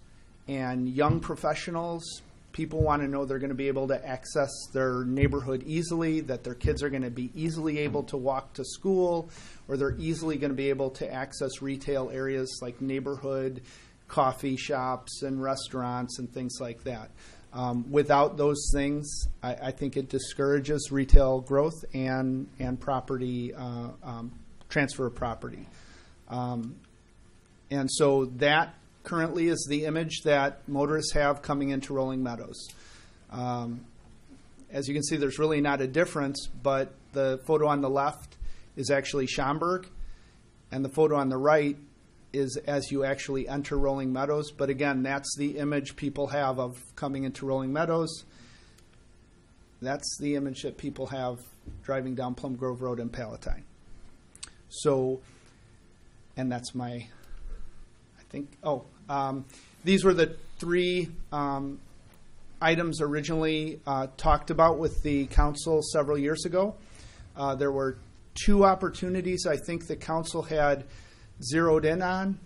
and young professionals, people want to know they're going to be able to access their neighborhood easily, that their kids are going to be easily able to walk to school, or they're easily going to be able to access retail areas like neighborhood coffee shops and restaurants and things like that. Without those things, I think it discourages retail growth and property transfer of property. And so that currently is the image that motorists have coming into Rolling Meadows. As you can see, there's really not a difference, but the photo on the left is actually Schaumburg, and the photo on the right is as you actually enter Rolling Meadows. But again, that's the image people have of coming into Rolling Meadows. That's the image that people have driving down Plum Grove Road in Palatine. So, and that's my, these were the 3 items originally talked about with the council several years ago. There were 2 opportunities I think the council had zeroed in on.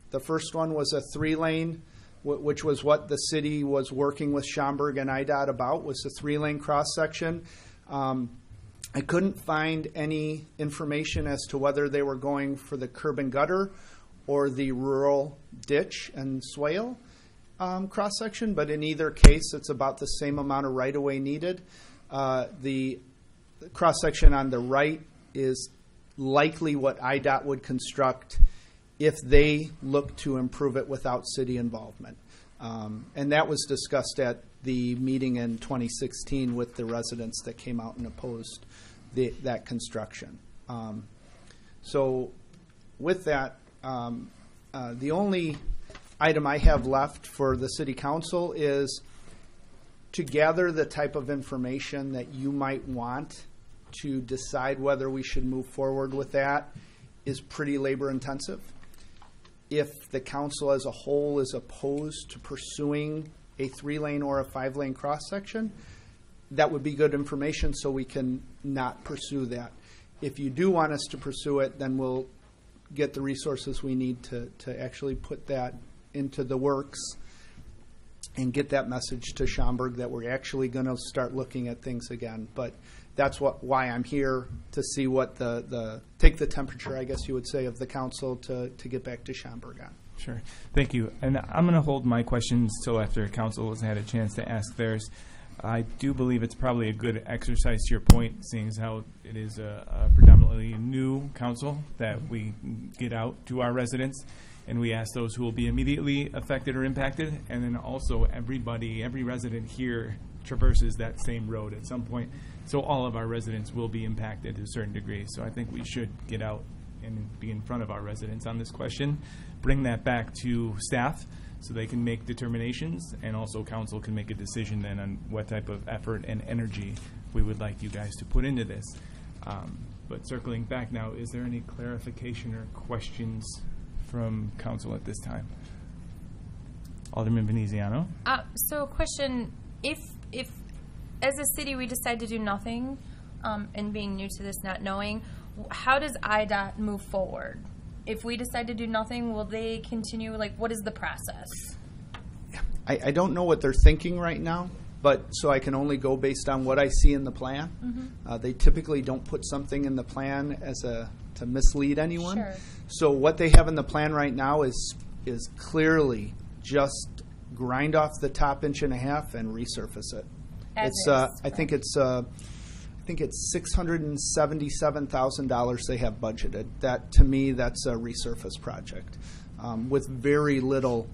The first one was a 3-lane, which was what the city was working with Schaumburg and IDOT about, was a 3-lane cross-section. I couldn't find any information as to whether they were going for the curb and gutter or the rural ditch and swale cross-section, but in either case, it's about the same amount of right-of-way needed. The cross-section on the right is likely what IDOT would construct if they look to improve it without city involvement. And that was discussed at the meeting in 2016 with the residents that came out and opposed that construction. So with that, the only item I have left for the city council is to gather the type of information that you might want to decide whether we should move forward with that is pretty labor intensive. if the council as a whole is opposed to pursuing a 3-lane or a 5-lane cross-section, that would be good information so we can not pursue that. If you do want us to pursue it, then we'll get the resources we need to actually put that into the works and get that message to Schaumburg that we're actually going to start looking at things again. But that's why I'm here, to see what take the temperature, I guess you would say, of the council to get back to Schaumburg on. Sure. Thank you. And I'm going to hold my questions till after council has had a chance to ask theirs. I do believe it's probably a good exercise, to your point, seeing as how it is a predominantly new council, that we get out to our residents and we ask those who will be immediately affected or impacted, and then also every resident here traverses that same road at some point. So all of our residents will be impacted to a certain degree. So I think we should get out and be in front of our residents on this question, bring that back to staff so they can make determinations, and also council can make a decision then on what type of effort and energy we would like you guys to put into this. But circling back now, is there any clarification or questions from council at this time? Alderman Veneziano? So question, if as a city we decide to do nothing, and being new to this, not knowing, how does IDOT move forward? If we decide to do nothing, will they continue? Like, what is the process? I don't know what they're thinking right now, but so I can only go based on what I see in the plan. Mm-hmm. They typically don't put something in the plan to mislead anyone. Sure. So what they have in the plan right now is clearly just grind off the top 1.5 inches and resurface it. I think it's $677,000 they have budgeted. That, to me, that's a resurface project with very little.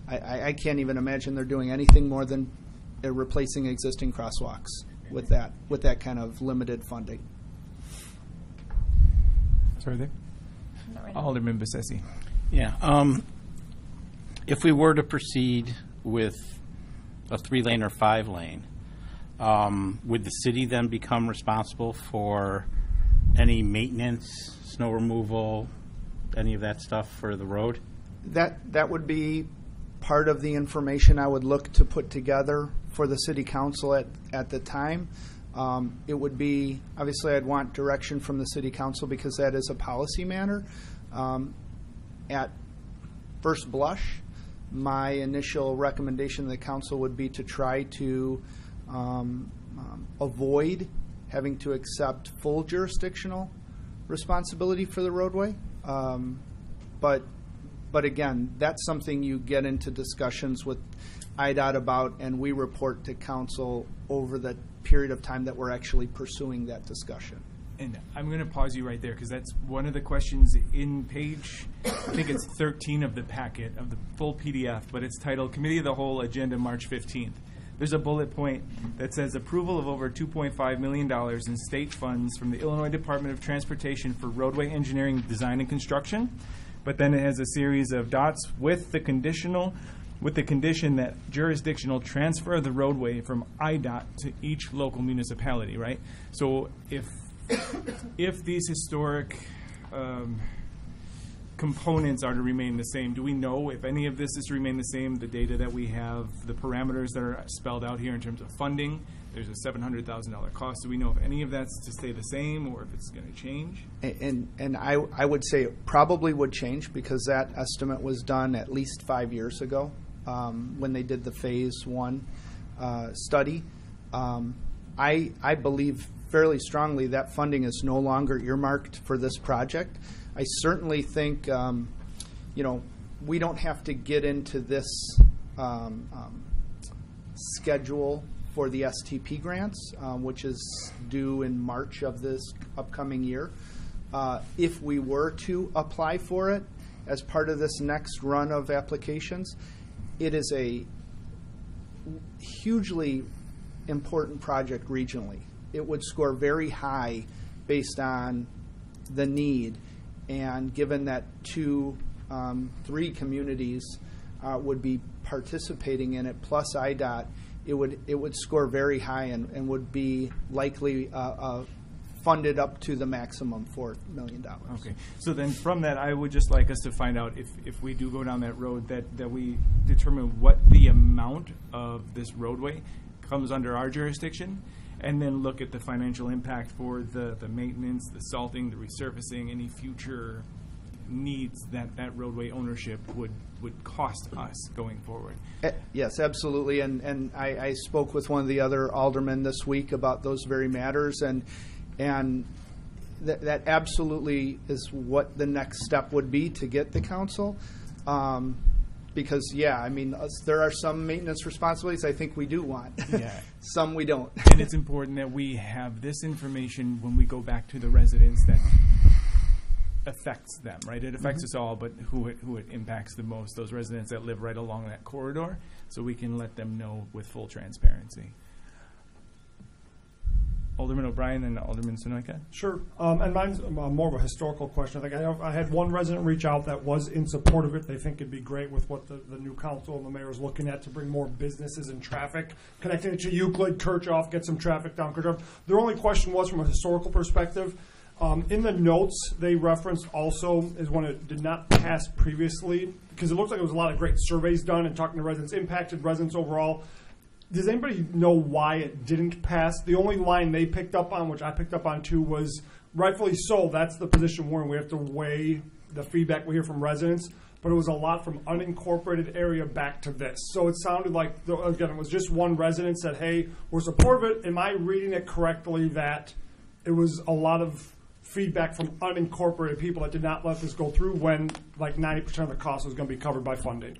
I can't even imagine they're doing anything more than replacing existing crosswalks with that kind of limited funding. Further? Alderman Bessetti. Yeah. If we were to proceed with a 3-lane or 5-lane, would the city then become responsible for any maintenance, snow removal, any of that stuff for the road? That would be part of the information I would look to put together for the city council at the time. It would be, obviously I'd want direction from the city council because that is a policy matter. At first blush, my initial recommendation to the council would be to try to avoid having to accept full jurisdictional responsibility for the roadway. But again, that's something you get into discussions with IDOT about, and we report to council over the period of time that we're actually pursuing that discussion. And I'm going to pause you right there because that's one of the questions in page, I think it's 13 of the packet of the full PDF, but it's titled Committee of the Whole Agenda March 15th. There's a bullet point that says approval of over $2.5 million in state funds from the Illinois Department of Transportation for roadway engineering, design, and construction. But then it has a series of dots with the condition that jurisdictional transfer of the roadway from IDOT to each local municipality, right? So if these historic components are to remain the same, do we know if any of this is to remain the same, the data that we have, the parameters that are spelled out here in terms of funding? There's a $700,000 cost. Do we know if any of that's to stay the same or if it's going to change? And I would say it probably would change because that estimate was done at least 5 years ago when they did the Phase 1 study. I believe fairly strongly that funding is no longer earmarked for this project. I certainly think, we don't have to get into this schedule for the STP grants, which is due in March of this upcoming year. If we were to apply for it as part of this next run of applications, it is a hugely important project regionally. It would score very high based on the need, and given that 3 communities would be participating in it, plus IDOT, it would score very high and would be likely a funded up to the maximum $4 million. Okay, so then from that, I would just like us to find out if we do go down that road, that we determine what the amount of this roadway comes under our jurisdiction, and then look at the financial impact for the maintenance, the salting, the resurfacing, any future needs that roadway ownership would cost us going forward. Yes, absolutely. And I spoke with one of the other aldermen this week about those very matters, and that absolutely is what the next step would be to get the council. Because, yeah, I mean, there are some maintenance responsibilities I think we do want. Yeah. Some we don't. And it's important that we have this information when we go back to the residents that affects them, right? It affects us all, but who it impacts the most, those residents that live right along that corridor, so we can let them know with full transparency. Alderman O'Brien and Alderman Sunoika. Sure. And mine's more of a historical question. I think I had one resident reach out that was in support of it. They think it'd be great with what the new council and the mayor is looking at to bring more businesses and traffic, connecting it to Euclid, Kirchhoff, get some traffic down Kirchhoff. Their only question was from a historical perspective. In the notes, they referenced also is when it did not pass previously, because it looks like there was a lot of great surveys done and talking to residents, impacted residents overall. Does anybody know why it didn't pass? The only line they picked up on, which I picked up on too, was rightfully so. That's the position we're in. We have to weigh the feedback we hear from residents. But it was a lot from unincorporated area back to this. So it sounded like, again, it was just one resident said, hey, we're supportive of it. Am I reading it correctly that it was a lot of feedback from unincorporated people that did not let this go through when like 90% of the cost was going to be covered by funding?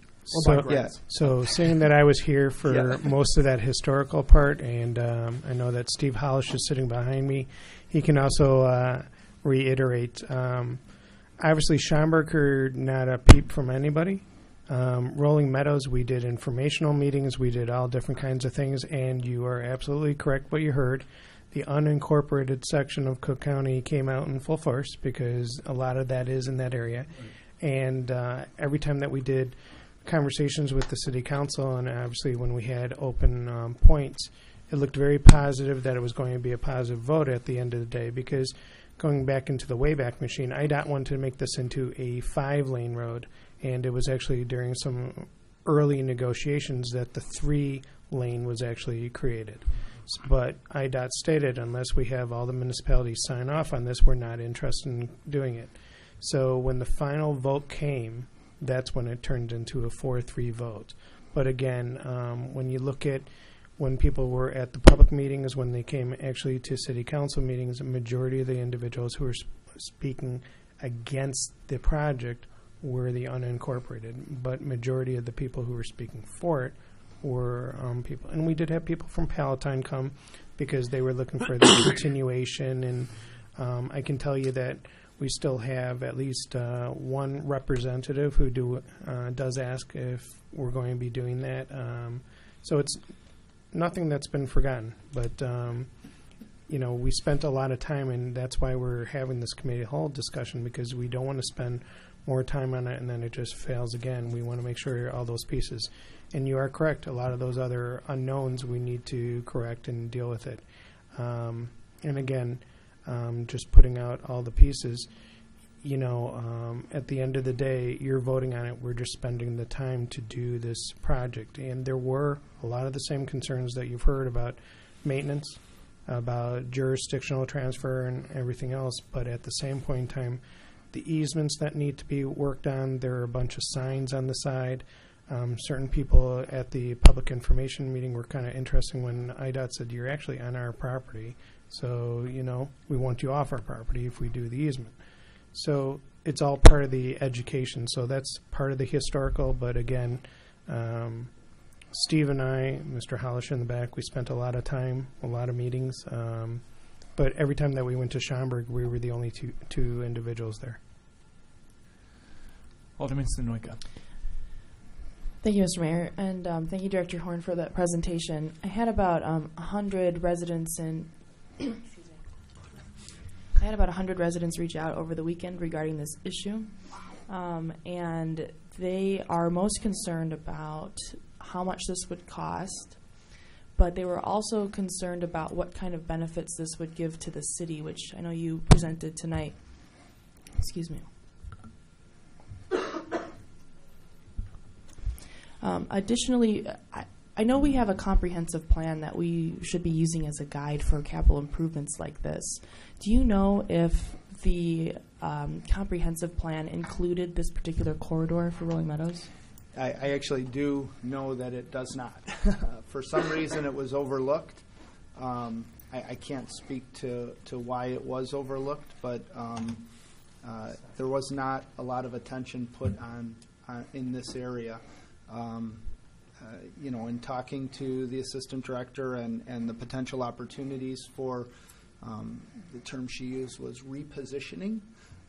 So saying that I was here for most of that historical part, and I know that Steve Hollish is sitting behind me, he can also reiterate. Obviously, Schaumburg heard not a peep from anybody. Rolling Meadows, we did informational meetings, we did all different kinds of things, and you are absolutely correct what you heard. The unincorporated section of Cook County came out in full force because a lot of that is in that area. Right. And every time that we did conversations with the city council, and obviously when we had open points, it looked very positive that it was going to be a positive vote at the end of the day, because going back into the Wayback Machine, IDOT wanted to make this into a 5-lane road, and it was actually during some early negotiations that the 3-lane was actually created. But IDOT stated, unless we have all the municipalities sign off on this, we're not interested in doing it. So when the final vote came, that's when it turned into a 4-3 vote. But again, when you look at when people were at the public meetings, when they came actually to city council meetings, a majority of the individuals who were speaking against the project were the unincorporated. But majority of the people who were speaking for it were people. And we did have people from Palatine come because they were looking for the continuation. And I can tell you that we still have at least one representative who does ask if we're going to be doing that. So it's nothing that's been forgotten. But, we spent a lot of time, and that's why we're having this committee hall discussion, because we don't want to spend more time on it and then it just fails again. We want to make sure all those pieces. And you are correct. A lot of those other unknowns we need to correct and deal with it. And again, just putting out all the pieces, at the end of the day, you're voting on it. We're just spending the time to do this project. And there were a lot of the same concerns that you've heard about maintenance, about jurisdictional transfer and everything else. But at the same point in time, the easements that need to be worked on, there are a bunch of signs on the side. Certain people at the public information meeting were kind of interesting when IDOT said, you're actually on our property. So, we want you off our property if we do the easement. So it's all part of the education. So that's part of the historical. But again, Steve and I, Mr. Hollish in the back, we spent a lot of time, a lot of meetings. But every time that we went to Schaumburg, we were the only two individuals there. Alderman Sunoika. Thank you, Mr. Mayor, and thank you, Director Horn, for that presentation. I had about 100 residents reach out over the weekend regarding this issue, and they are most concerned about how much this would cost, but they were also concerned about what kind of benefits this would give to the city, which I know you presented tonight. Excuse me. Additionally, I know we have a comprehensive plan that we should be using as a guide for capital improvements like this. Do you know if the comprehensive plan included this particular corridor for Rolling Meadows? I actually do know that it does not. For some reason, it was overlooked. I can't speak to why it was overlooked, but there was not a lot of attention put on in this area. In talking to the assistant director and the potential opportunities for the term she used was repositioning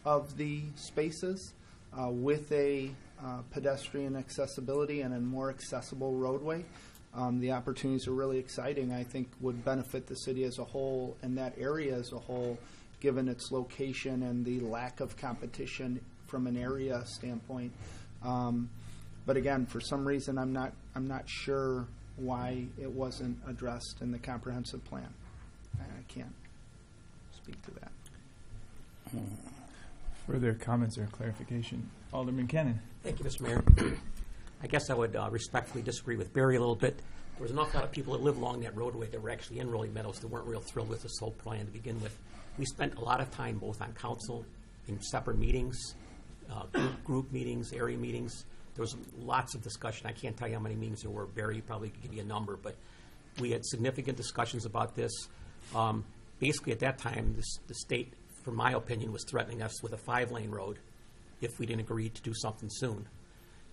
of the spaces with a pedestrian accessibility and a more accessible roadway. The opportunities are really exciting. I think would benefit the city as a whole and that area as a whole, given its location and the lack of competition from an area standpoint. But again, for some reason, I'm not sure why it wasn't addressed in the comprehensive plan. I can't speak to that. Further comments or clarification? Alderman Cannon. Thank you, Mr. Mayor. I guess I would respectfully disagree with Barry a little bit. There was an awful lot of people that live along that roadway that were actually in Rolling Meadows that weren't real thrilled with this whole plan to begin with. We spent a lot of time both on council, in separate meetings, group meetings, area meetings. There was lots of discussion. I can't tell you how many meetings there were. Barry probably could give you a number, but we had significant discussions about this. Basically, at that time, the state, for my opinion, was threatening us with a 5-lane road if we didn't agree to do something soon.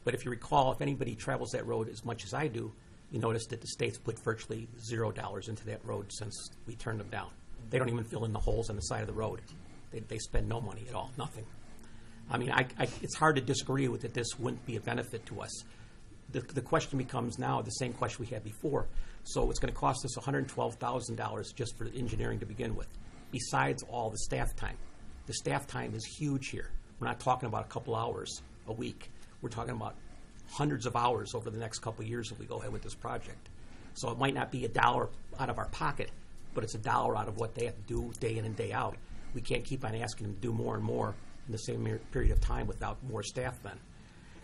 But if you recall, if anybody travels that road as much as I do, you notice that the state's put virtually $0 into that road since we turned them down. They don't even fill in the holes on the side of the road. They spend no money at all, nothing. I mean, it's hard to disagree with that this wouldn't be a benefit to us. The question becomes now the same question we had before. So it's going to cost us $112,000 just for engineering to begin with, besides all the staff time. The staff time is huge here. We're not talking about a couple hours a week. We're talking about hundreds of hours over the next couple of years if we go ahead with this project. So it might not be $1 out of our pocket, but it's $1 out of what they have to do day in and day out. We can't keep on asking them to do more and more in the same period of time without more staff then.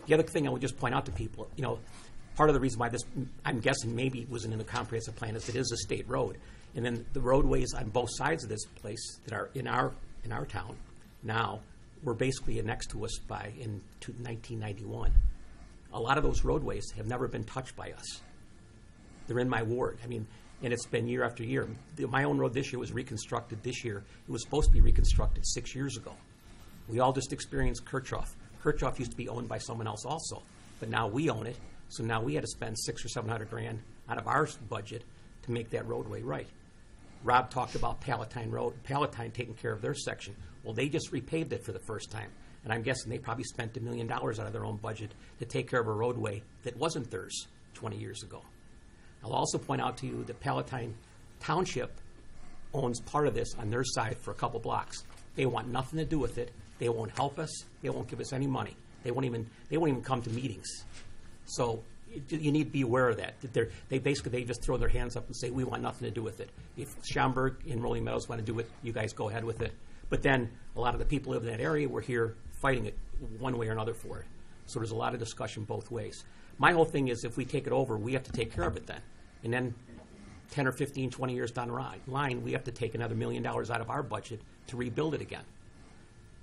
The other thing I would just point out to people, part of the reason why this, I'm guessing maybe wasn't in the comprehensive plan is it is a state road. And then the roadways on both sides of this place that are in our town now were basically annexed to us in 1991. A lot of those roadways have never been touched by us. They're in my ward. I mean, and it's been year after year. My own road this year was reconstructed this year. It was supposed to be reconstructed 6 years ago. We all just experienced Kirchhoff. Kirchhoff used to be owned by someone else also, but now we own it. So now we had to spend $600,000 or $700,000 out of our budget to make that roadway right. Rob talked about Palatine Road, Palatine taking care of their section. Well, they just repaved it for the first time, and I'm guessing they probably spent $1 million out of their own budget to take care of a roadway that wasn't theirs 20 years ago. I'll also point out to you that Palatine Township owns part of this on their side for a couple blocks. They want nothing to do with it. They won't help us. They won't give us any money. They won't even come to meetings. So you need to be aware of that. They just throw their hands up and say, we want nothing to do with it. If Schaumburg and Rolling Meadows want to do it, you guys go ahead with it. But then a lot of the people who live in that area were here fighting it one way or another for it. So there's a lot of discussion both ways. My whole thing is if we take it over, we have to take care of it then. And then 10 or 15, 20 years down the line, we have to take another $1 million out of our budget to rebuild it again.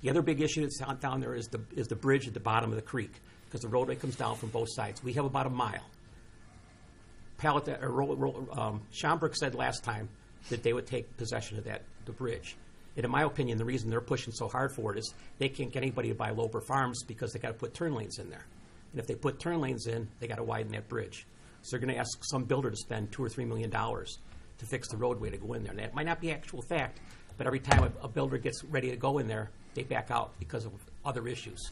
The other big issue that's down there is the bridge at the bottom of the creek, because the roadway comes down from both sides. We have about a mile. Schaumburg said last time that they would take possession of the bridge. And in my opinion, the reason they're pushing so hard for it is they can't get anybody to buy Loper Farms because they got to put turn lanes in there. And if they put turn lanes in, they got to widen that bridge. So they're going to ask some builder to spend $2 or $3 million to fix the roadway to go in there. And that might not be actual fact, but every time a builder gets ready to go in there, they back out because of other issues.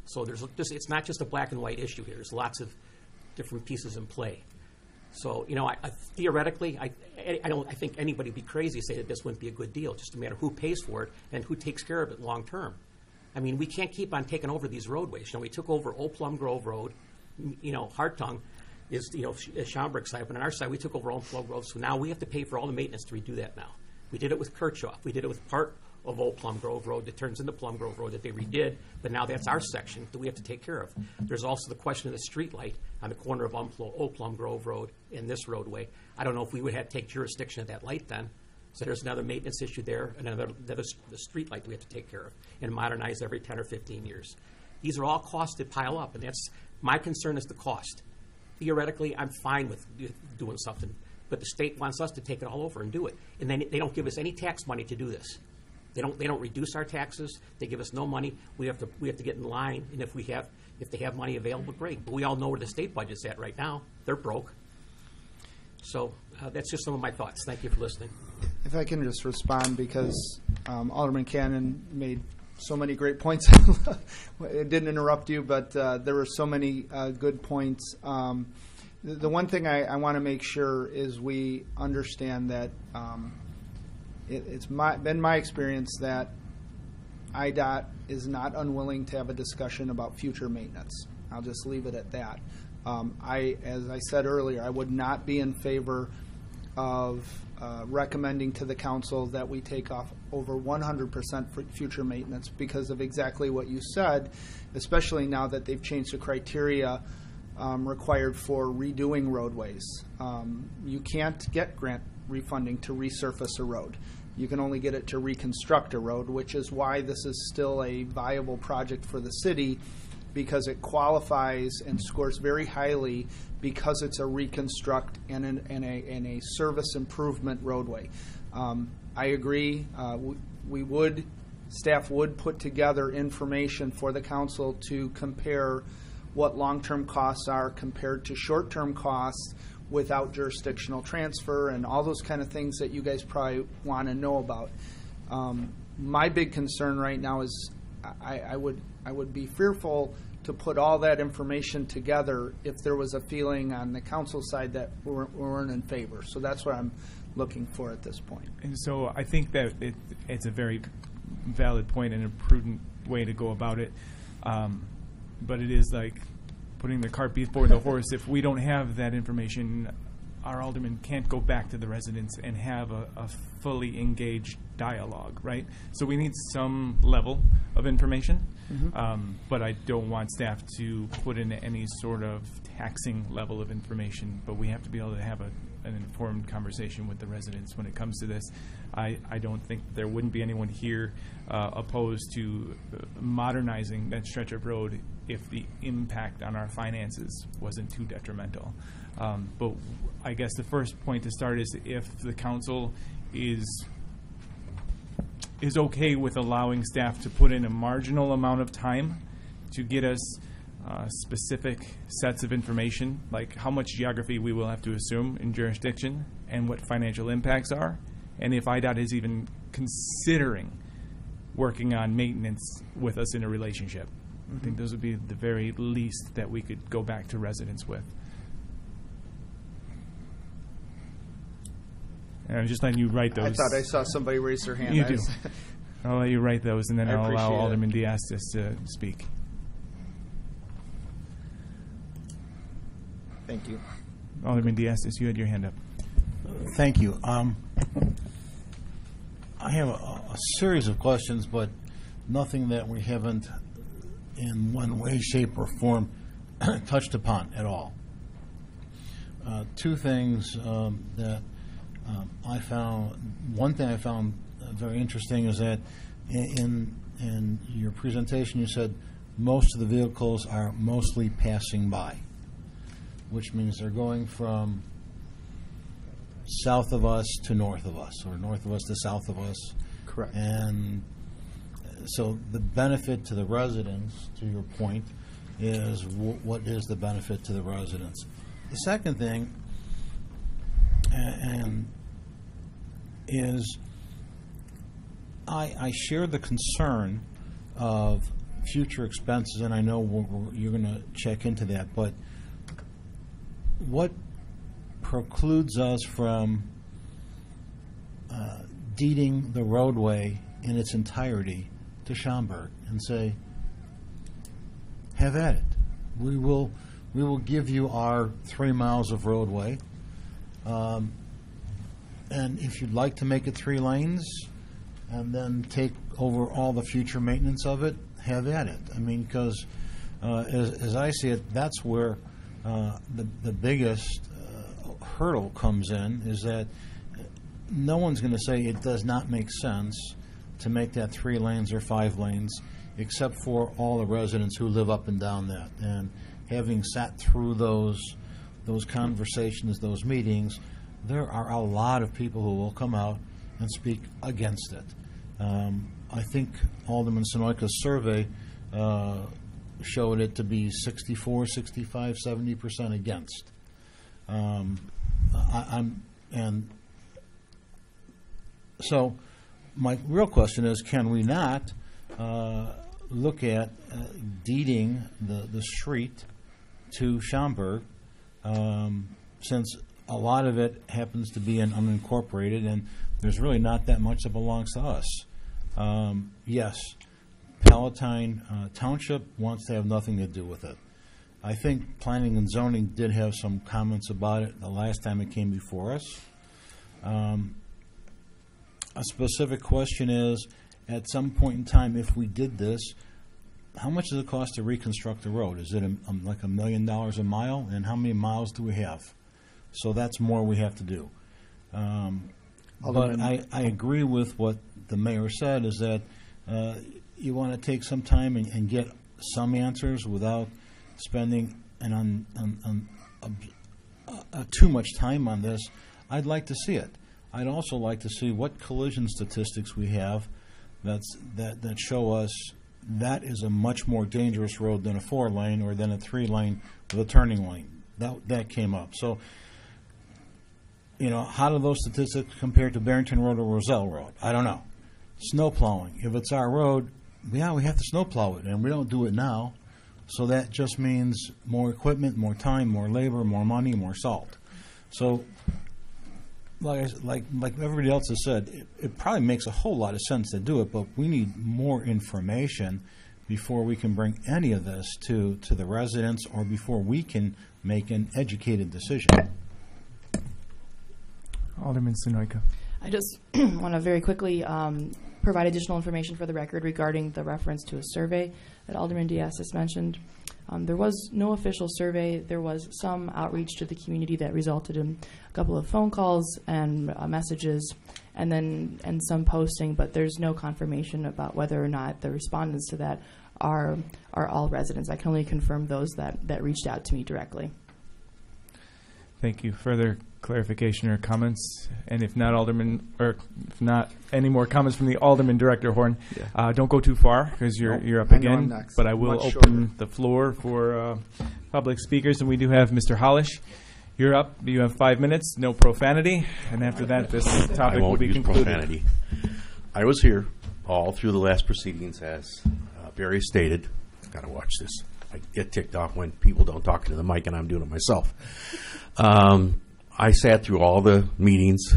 So it's not just a black and white issue here. There's lots of different pieces in play. So, theoretically, I think anybody would be crazy to say that this wouldn't be a good deal, just a matter of who pays for it and who takes care of it long term. I mean, we can't keep on taking over these roadways. We took over Old Plum Grove Road, Hartung. is, Schaumburg side, but on our side, we took over Old Plum Grove, so now we have to pay for all the maintenance to redo that now. We did it with Kirchhoff. We did it with part of Old Plum Grove Road that turns into Plum Grove Road that they redid, but now that's our section that we have to take care of. There's also the question of the street light on the corner of Old Plum Grove Road and this roadway. I don't know if we would have to take jurisdiction of that light then. So there's another maintenance issue there, another the street light that we have to take care of and modernize every 10 or 15 years. These are all costs that pile up, and that's my concern is the cost. Theoretically, I'm fine with doing something, but the state wants us to take it all over and do it, and then they don't give us any tax money to do this. They don't reduce our taxes. They give us no money. We have to get in line, and if they have money available, great. But we all know where the state budget's at right now. They're broke. So that's just some of my thoughts. Thank you for listening. If I can just respond, because Alderman Cannon made so many great points. It didn't interrupt you, but there were so many good points. The one thing I want to make sure is we understand that it's been my experience that IDOT is not unwilling to have a discussion about future maintenance. I'll just leave it at that. As I said earlier, I would not be in favor of recommending to the council that we take off over 100% for future maintenance because of exactly what you said, especially now that they've changed the criteria required for redoing roadways. You can't get grant refunding to resurface a road. You can only get it to reconstruct a road, which is why this is still a viable project for the city, because it qualifies and scores very highly because it's a reconstruct and a service improvement roadway. I agree. Staff would put together information for the council to compare what long-term costs are compared to short-term costs without jurisdictional transfer and all those kind of things that you guys probably want to know about. My big concern right now is I would be fearful to put all that information together if there was a feeling on the council side that we weren't in favor. So that's what I'm looking for at this point. And so I think that it's a very valid point and a prudent way to go about it. But it is like putting the cart before the horse. If we don't have that information, our aldermen can't go back to the residents and have a fully engaged dialogue, right? So we need some level of information, but I don't want staff to put in any sort of taxing level of information, but we have to be able to have an informed conversation with the residents when it comes to this. I don't think there wouldn't be anyone here opposed to modernizing that stretch of road if the impact on our finances wasn't too detrimental. But I guess the first point to start is if the council is okay with allowing staff to put in a marginal amount of time to get us specific sets of information, like how much geography we will have to assume in jurisdiction and what financial impacts are, and if IDOT is even considering working on maintenance with us in a relationship. I think those would be the very least that we could go back to residents with. And I'm just letting you write those. I thought I saw somebody raise their hand. You do. I'll let you write those, and then I'll allow Alderman Diastis to speak. Thank you. Alderman Diastis, you had your hand up. Thank you. I have a series of questions, but nothing that we haven't in one way, shape, or form touched upon at all. Two things that I found. One thing I found very interesting is that in your presentation you said most of the vehicles are mostly passing by, which means they're going from south of us to north of us, or north of us to south of us. Correct. And so the benefit to the residents, to your point, is what is the benefit to the residents? The second thing is I share the concern of future expenses, and I know you're going to check into that, but what precludes us from deeding the roadway in its entirety to Schaumburg and say, have at it. We will we will give you our 3 miles of roadway. And if you'd like to make it 3 lanes and then take over all the future maintenance of it, have at it. I mean, because as I see it, that's where the biggest hurdle comes in, is that no one's going to say it does not make sense to make that 3 lanes or 5 lanes, except for all the residents who live up and down that. And having sat through those conversations, those meetings, there are a lot of people who will come out and speak against it. I think Alderman Sonoyka's survey showed it to be 64, 65, 70% against. And so my real question is, can we not look at deeding the street to Schaumburg, since a lot of it happens to be in unincorporated and there's really not that much that belongs to us. Yes, Palatine Township wants to have nothing to do with it. I think Planning and Zoning did have some comments about it the last time it came before us. A specific question is, at some point in time, if we did this, how much does it cost to reconstruct the road? Is it like $1 million a mile? And how many miles do we have? So that's more we have to do. But I agree with what the mayor said, is that you want to take some time and get some answers without spending too much time on this. I'd like to see it. I'd also like to see what collision statistics we have that show us that is a much more dangerous road than a 4-lane or than a 3-lane with a turning lane. That came up. So, how do those statistics compare to Barrington Road or Roselle Road? I don't know. Snow plowing. If it's our road, we have to snow plow it, and we don't do it now. So that just means more equipment, more time, more labor, more money, more salt. So, like everybody else has said, it probably makes a whole lot of sense to do it, but we need more information before we can bring any of this to the residents, or before we can make an educated decision. Alderman Sonoyka. I just want to very quickly provide additional information for the record regarding the reference to a survey that Alderman Diastis mentioned. There was no official survey. There was some outreach to the community that resulted in a couple of phone calls and messages, and some posting, but there's no confirmation about whether or not the respondents to that are all residents. I can only confirm those that reached out to me directly. Thank you. Further clarification or comments? And if not, if not any more comments from the Alderman, Director Horn, don't go too far, because you're up again. Next. But I will Much open shorter. the floor for public speakers, and we do have Mr. Hollish. You're up. You have 5 minutes. No profanity, and after that, this topic I will won't be use concluded. profanity. I was here all through the last proceedings, as Barry stated. Got to watch this. I get ticked off when people don't talk into the mic, and I'm doing it myself. I sat through all the meetings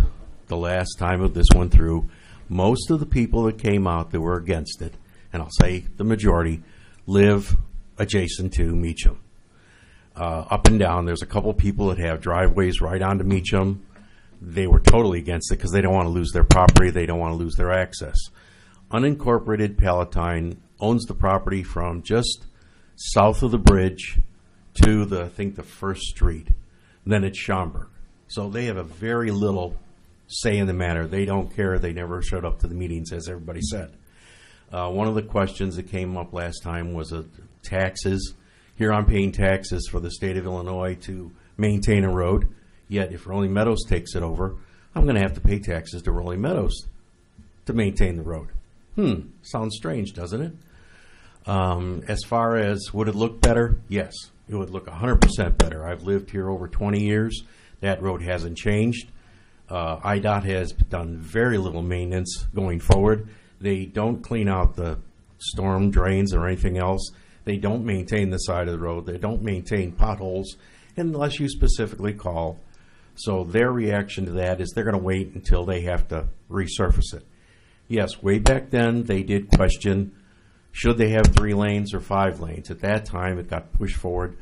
the last time of this went through. Most of the people that came out that were against it, and I'll say the majority, live adjacent to Meacham. Up and down, there's a couple people that have driveways right onto Meacham. They were totally against it because they don't want to lose their property. They don't want to lose their access. Unincorporated Palatine owns the property from just south of the bridge to the 1st Street. Then it's Schaumburg. So they have a very little say in the matter. They don't care. They never showed up to the meetings, as everybody said. One of the questions that came up last time was taxes. Here I'm paying taxes for the state of Illinois to maintain a road, yet if Rolling Meadows takes it over, I'm going to have to pay taxes to Rolling Meadows to maintain the road. Sounds strange, doesn't it? As far as would it look better? Yes, it would look 100% better. I've lived here over 20 years. That road hasn't changed. IDOT has done very little maintenance going forward. They don't clean out the storm drains or anything else. They don't maintain the side of the road. They don't maintain potholes unless you specifically call. So their reaction to that is they're going to wait until they have to resurface it. Yes, way back then they did question, should they have 3 lanes or 5 lanes? At that time it got pushed forward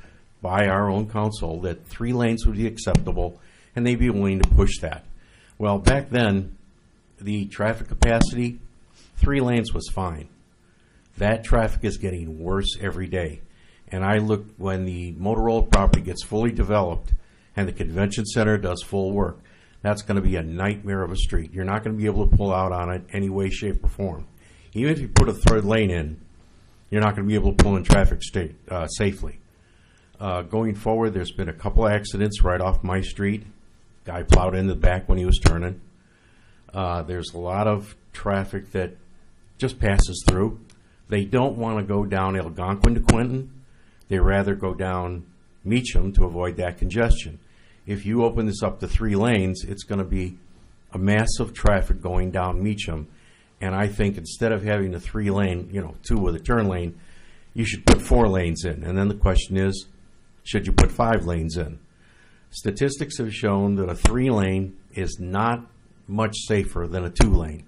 by our own council that 3 lanes would be acceptable, and they'd be willing to push that. Well, back then, the traffic capacity, 3 lanes was fine. That traffic is getting worse every day. And I look, when the Motorola property gets fully developed and the convention center does full work, that's going to be a nightmare of a street. You're not going to be able to pull out on it any way, shape, or form. Even if you put a 3rd lane in, you're not going to be able to pull in traffic safely. Going forward, there's been a couple accidents right off my street. Guy plowed in the back when he was turning. There's a lot of traffic that just passes through. They don't want to go down Algonquin to Quinton. They rather go down Meacham to avoid that congestion. If you open this up to 3 lanes, it's going to be a massive traffic going down Meacham. And I think instead of having a 3-lane, 2 with a turn lane, you should put 4 lanes in. And then the question is, should you put 5 lanes in? Statistics have shown that a 3-lane is not much safer than a 2-lane.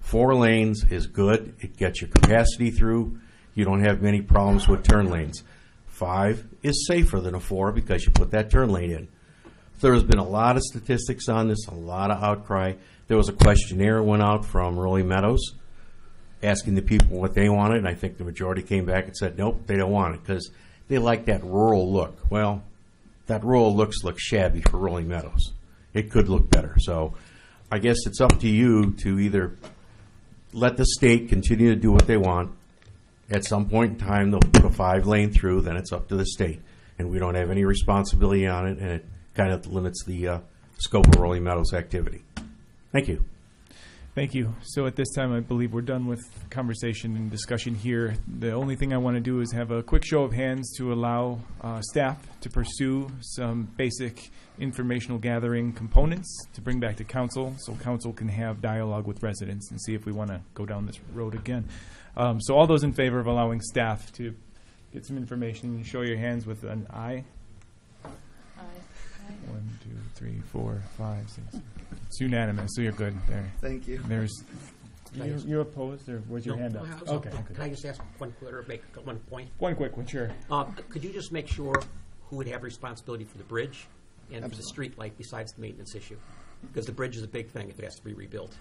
4 lanes is good. It gets your capacity through. You don't have many problems with turn lanes. 5 is safer than a 4 because you put that turn lane in. There's been a lot of statistics on this, a lot of outcry. There was a questionnaire went out from Rolling Meadows asking the people what they wanted, and I think the majority came back and said, nope, they don't want it because they like that rural look. Well, that rural look shabby for Rolling Meadows. It could look better. So I guess it's up to you to either let the state continue to do what they want. At some point in time, they'll put a 5-lane through, then it's up to the state. And we don't have any responsibility on it, and it kind of limits the scope of Rolling Meadows activity. Thank you. Thank you. So at this time, I believe we're done with conversation and discussion here. The only thing I want to do is have a quick show of hands to allow staff to pursue some basic informational gathering components to bring back to council so council can have dialogue with residents and see if we want to go down this road again. So all those in favor of allowing staff to get some information, show your hands with an aye. Aye. 1, 2, 3, 4, 5, 6. It's unanimous, so you're good there. Thank you. There's you opposed, or was your hand up? Okay. Can I just ask one quick, or make one point? One quick one, sure. Could you just make sure who would have responsibility for the bridge and for the street light besides the maintenance issue? Because the bridge is a big thing if it has to be rebuilt.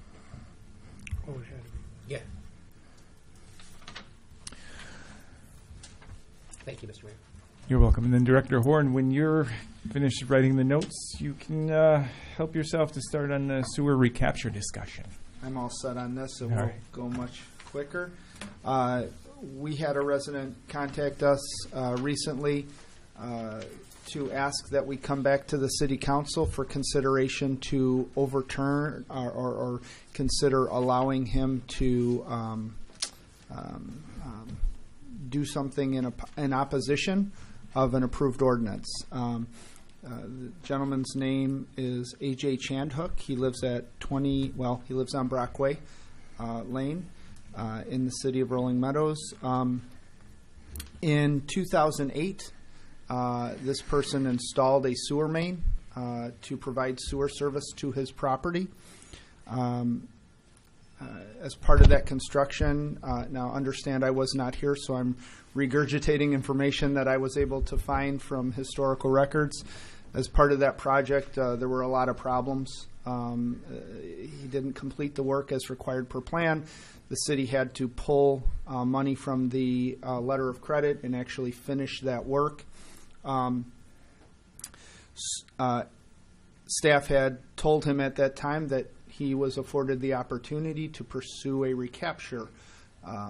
Oh, it had to be. Yeah. Thank you, Mr. Mayor. You're welcome. And then Director Horn, when you're finished writing the notes, you can help yourself to start on the sewer recapture discussion. I'm all set on this, so All we'll right. go much quicker. We had a resident contact us recently to ask that we come back to the City Council for consideration to overturn or consider allowing him to do something in opposition of an approved ordinance. The gentleman's name is A.J. Chandhook. He lives at he lives on Brockway Lane in the city of Rolling Meadows. In 2008, this person installed a sewer main to provide sewer service to his property. As part of that construction, now understand I was not here, so I'm regurgitating information that I was able to find from historical records. As part of that project, there were a lot of problems. He didn't complete the work as required per plan. The city had to pull money from the letter of credit and actually finish that work. Staff had told him at that time that he was afforded the opportunity to pursue a recapture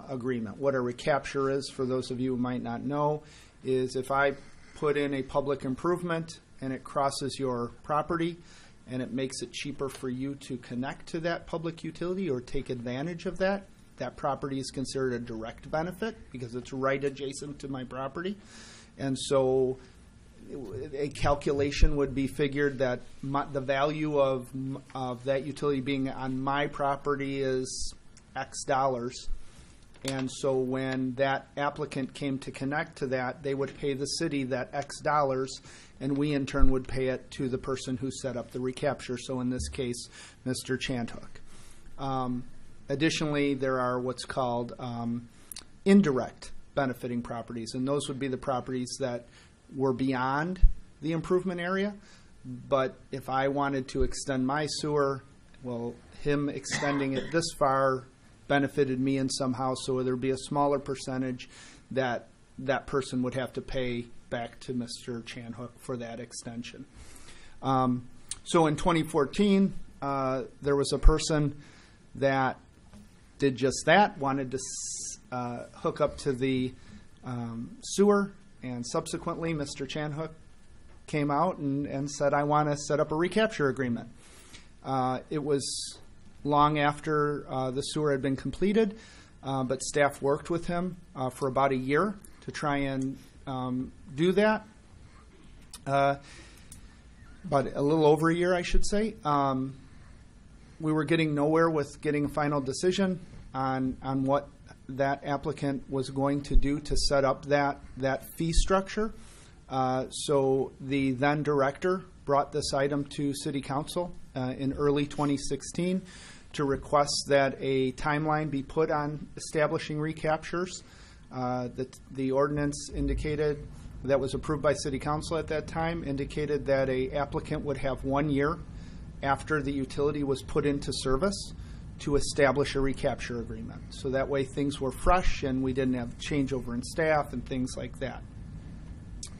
agreement. What a recapture is, for those of you who might not know, is if I put in a public improvement and it crosses your property and it makes it cheaper for you to connect to that public utility or take advantage of that, that property is considered a direct benefit because it's right adjacent to my property. And so a calculation would be figured that the value of that utility being on my property is X dollars. And so when that applicant came to connect to that, they would pay the city that X dollars, and we in turn would pay it to the person who set up the recapture. So in this case, Mr. Chandhook. Additionally, there are what's called indirect benefiting properties, and those would be the properties that were beyond the improvement area. But if I wanted to extend my sewer, well, him extending it this far benefited me in somehow, so there'd be a smaller percentage that that person would have to pay back to Mr. Chanhook for that extension. So in 2014, there was a person that did just that, wanted to hook up to the sewer, and subsequently Mr. Chanhook came out and said, I want to set up a recapture agreement. It was long after the sewer had been completed, but staff worked with him for about a year to try and do that. About a little over a year, I should say. We were getting nowhere with getting a final decision on what that applicant was going to do to set up that fee structure. So the then director brought this item to City Council in early 2016 to request that a timeline be put on establishing recaptures. The ordinance indicated, that was approved by City Council at that time, indicated that a applicant would have 1 year after the utility was put into service to establish a recapture agreement. So that way things were fresh and we didn't have changeover in staff and things like that.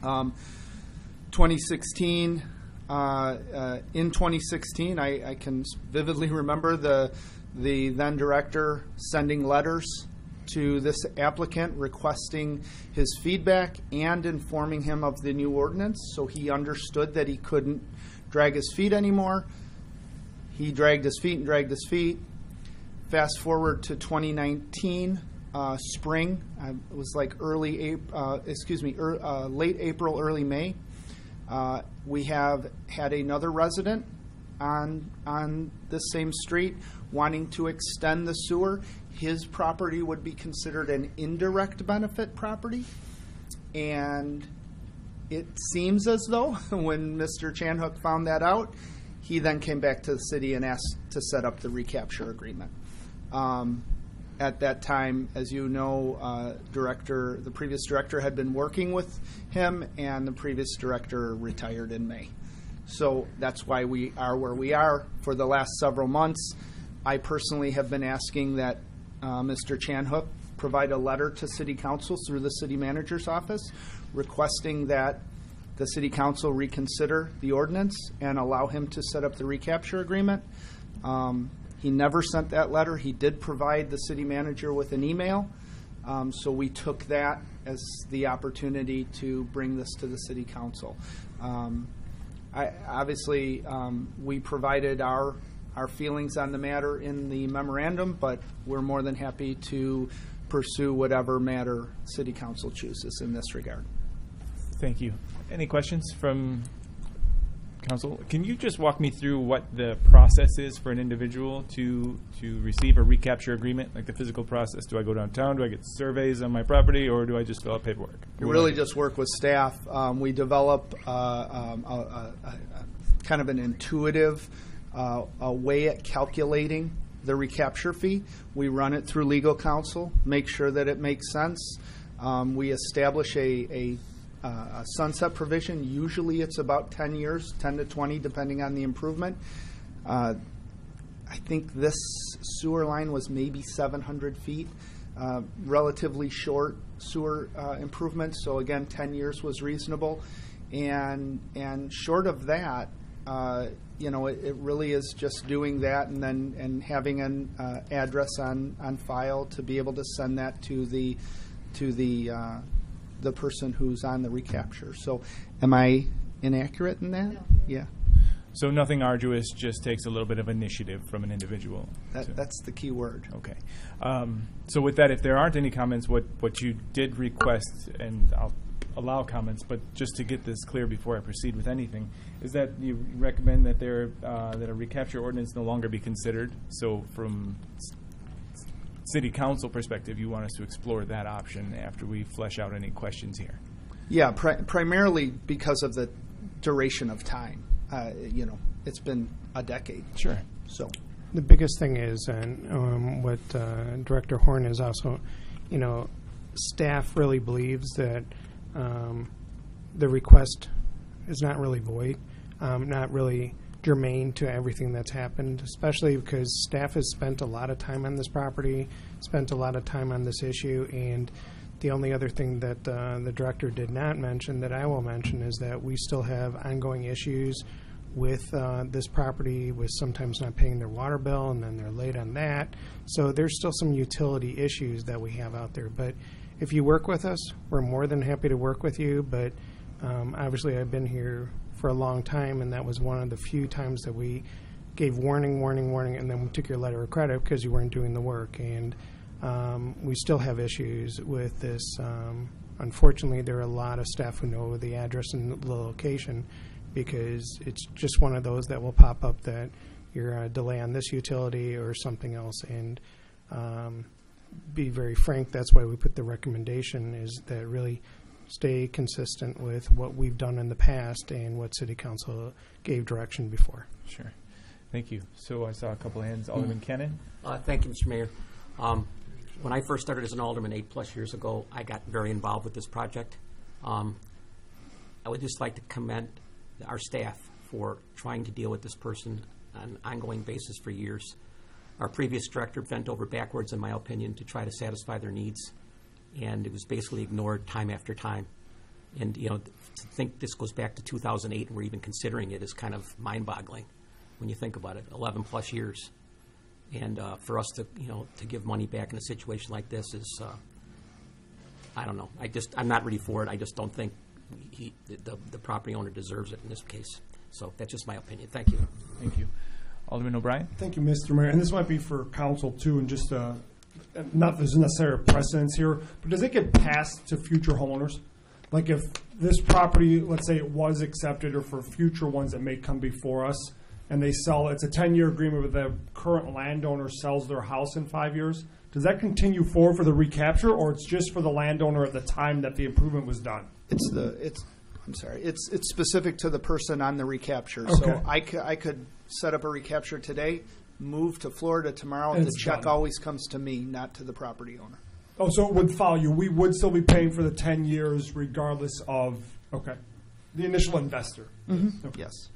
2016, in 2016, I can vividly remember the then director sending letters to this applicant requesting his feedback and informing him of the new ordinance, so he understood that he couldn't drag his feet anymore. He dragged his feet and dragged his feet. Fast forward to 2019 spring. It was like late April, early May. We have had another resident on the same street wanting to extend the sewer. His property would be considered an indirect benefit property. And it seems as though when Mr. Chanhook found that out, he then came back to the city and asked to set up the recapture agreement. At that time, as you know, the previous director had been working with him, and the previous director retired in May. So that's why we are where we are. For the last several months, I personally have been asking that Mr. Chanhook provide a letter to City Council through the City Manager's office requesting that the City Council reconsider the ordinance and allow him to set up the recapture agreement. He never sent that letter. He did provide the City Manager with an email, so we took that as the opportunity to bring this to the City Council. Obviously, we provided our feelings on the matter in the memorandum, but we're more than happy to pursue whatever matter City Council chooses in this regard. Thank you. Any questions from Council? Can you just walk me through what the process is for an individual to receive a recapture agreement, like the physical process? Do I go downtown? Do I get surveys on my property, or do I just fill out paperwork? We really just work with staff. We develop a kind of an intuitive a way at calculating the recapture fee. We run it through legal counsel, make sure that it makes sense. We establish a sunset provision. Usually it's about 10 years, 10 to 20, depending on the improvement. I think this sewer line was maybe 700 feet, relatively short sewer improvement. So again, 10 years was reasonable. And short of that, it really is just doing that and then having an address on file to be able to send that to the person who's on the recapture. So am I inaccurate in that? No. Yeah. So nothing arduous, just takes a little bit of initiative from an individual. That's the key word. Okay. So with that, if there aren't any comments, what you did request, and I'll allow comments, but just to get this clear before I proceed with anything, is that you recommend that that a recapture ordinance no longer be considered. So from City Council perspective, you want us to explore that option after we flesh out any questions here. Yeah, primarily because of the duration of time. It's been a decade. Sure. So the biggest thing is, and what Director Horn is also, staff really believes that the request is not really void, not really germane to everything that's happened, especially because staff has spent a lot of time on this property, spent a lot of time on this issue, and the only other thing that the director did not mention that I will mention is that we still have ongoing issues with this property, with sometimes not paying their water bill, and then they're late on that. So there's still some utility issues that we have out there. But if you work with us, we're more than happy to work with you. But obviously I've been here for a long time, and that was one of the few times that we gave warning, and then we took your letter of credit because you weren't doing the work. And we still have issues with this. Unfortunately, there are a lot of staff who know the address and the location, because it's just one of those that will pop up that you're a delay on this utility or something else. And be very frank, that's why we put the recommendation is that really stay consistent with what we've done in the past and what City Council gave direction before. Sure. Thank you. So I saw a couple of hands. Alderman Cannon? Thank you, Mr. Mayor. When I first started as an alderman 8+ years ago, I got very involved with this project. I would just like to commend our staff for trying to deal with this person on an ongoing basis for years. Our previous director bent over backwards, in my opinion, to try to satisfy their needs, and it was basically ignored time after time. And to think this goes back to 2008 and we're even considering it is kind of mind-boggling when you think about it. 11+ years, and for us to give money back in a situation like this is, I don't know. I'm not ready for it. I just don't think the property owner deserves it in this case. So that's just my opinion. Thank you. Thank you. Alderman O'Brien? Thank you, Mr. Mayor. And this might be for council too, and just not there's necessarily precedence here, but does it get passed to future homeowners? Like if this property, let's say it was accepted, or for future ones that may come before us, and they sell, it's a 10-year agreement with the current landowner sells their house in 5 years, does that continue forward for the recapture, or it's just for the landowner at the time that the improvement was done? It's specific to the person on the recapture. Okay. So I could set up a recapture today, move to Florida tomorrow, and the check done. always comes to me, not to the property owner. Oh, so it would follow you. We would still be paying for the 10 years regardless of, the initial investor. Mm-hmm. Okay. Yes.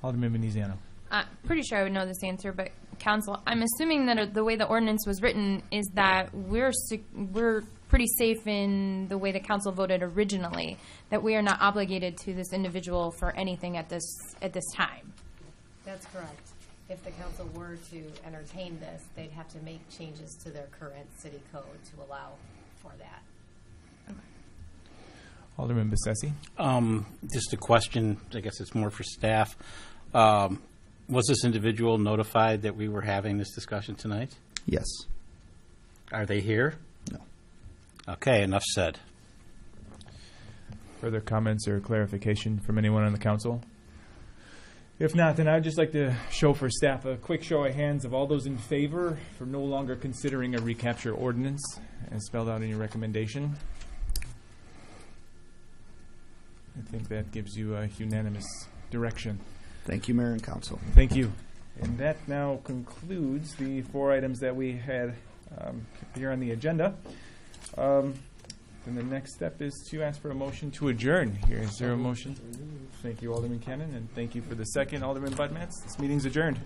Alderman Veneziano? I'm pretty sure I would know this answer, but council, I'm assuming that the way the ordinance was written is that we're pretty safe in the way the council voted originally, that we are not obligated to this individual for anything at this time. That's correct. If the council were to entertain this, they'd have to make changes to their current city code to allow for that. Alderman Bessetti? Just a question, I guess it's more for staff. Was this individual notified that we were having this discussion tonight? Yes. Are they here? No. Okay, enough said. Further comments or clarification from anyone on the council? If not, then I'd just like to show for staff a quick show of hands of all those in favor for no longer considering a recapture ordinance as spelled out in your recommendation. I think that gives you a unanimous direction. Thank you, Mayor and Council. Thank you. And that now concludes the 4 items that we had here on the agenda. Then the next step is to ask for a motion to adjourn. Here is there a motion? Thank you, Alderman Cannon, and thank you for the second, Alderman Budmats. This meeting's adjourned.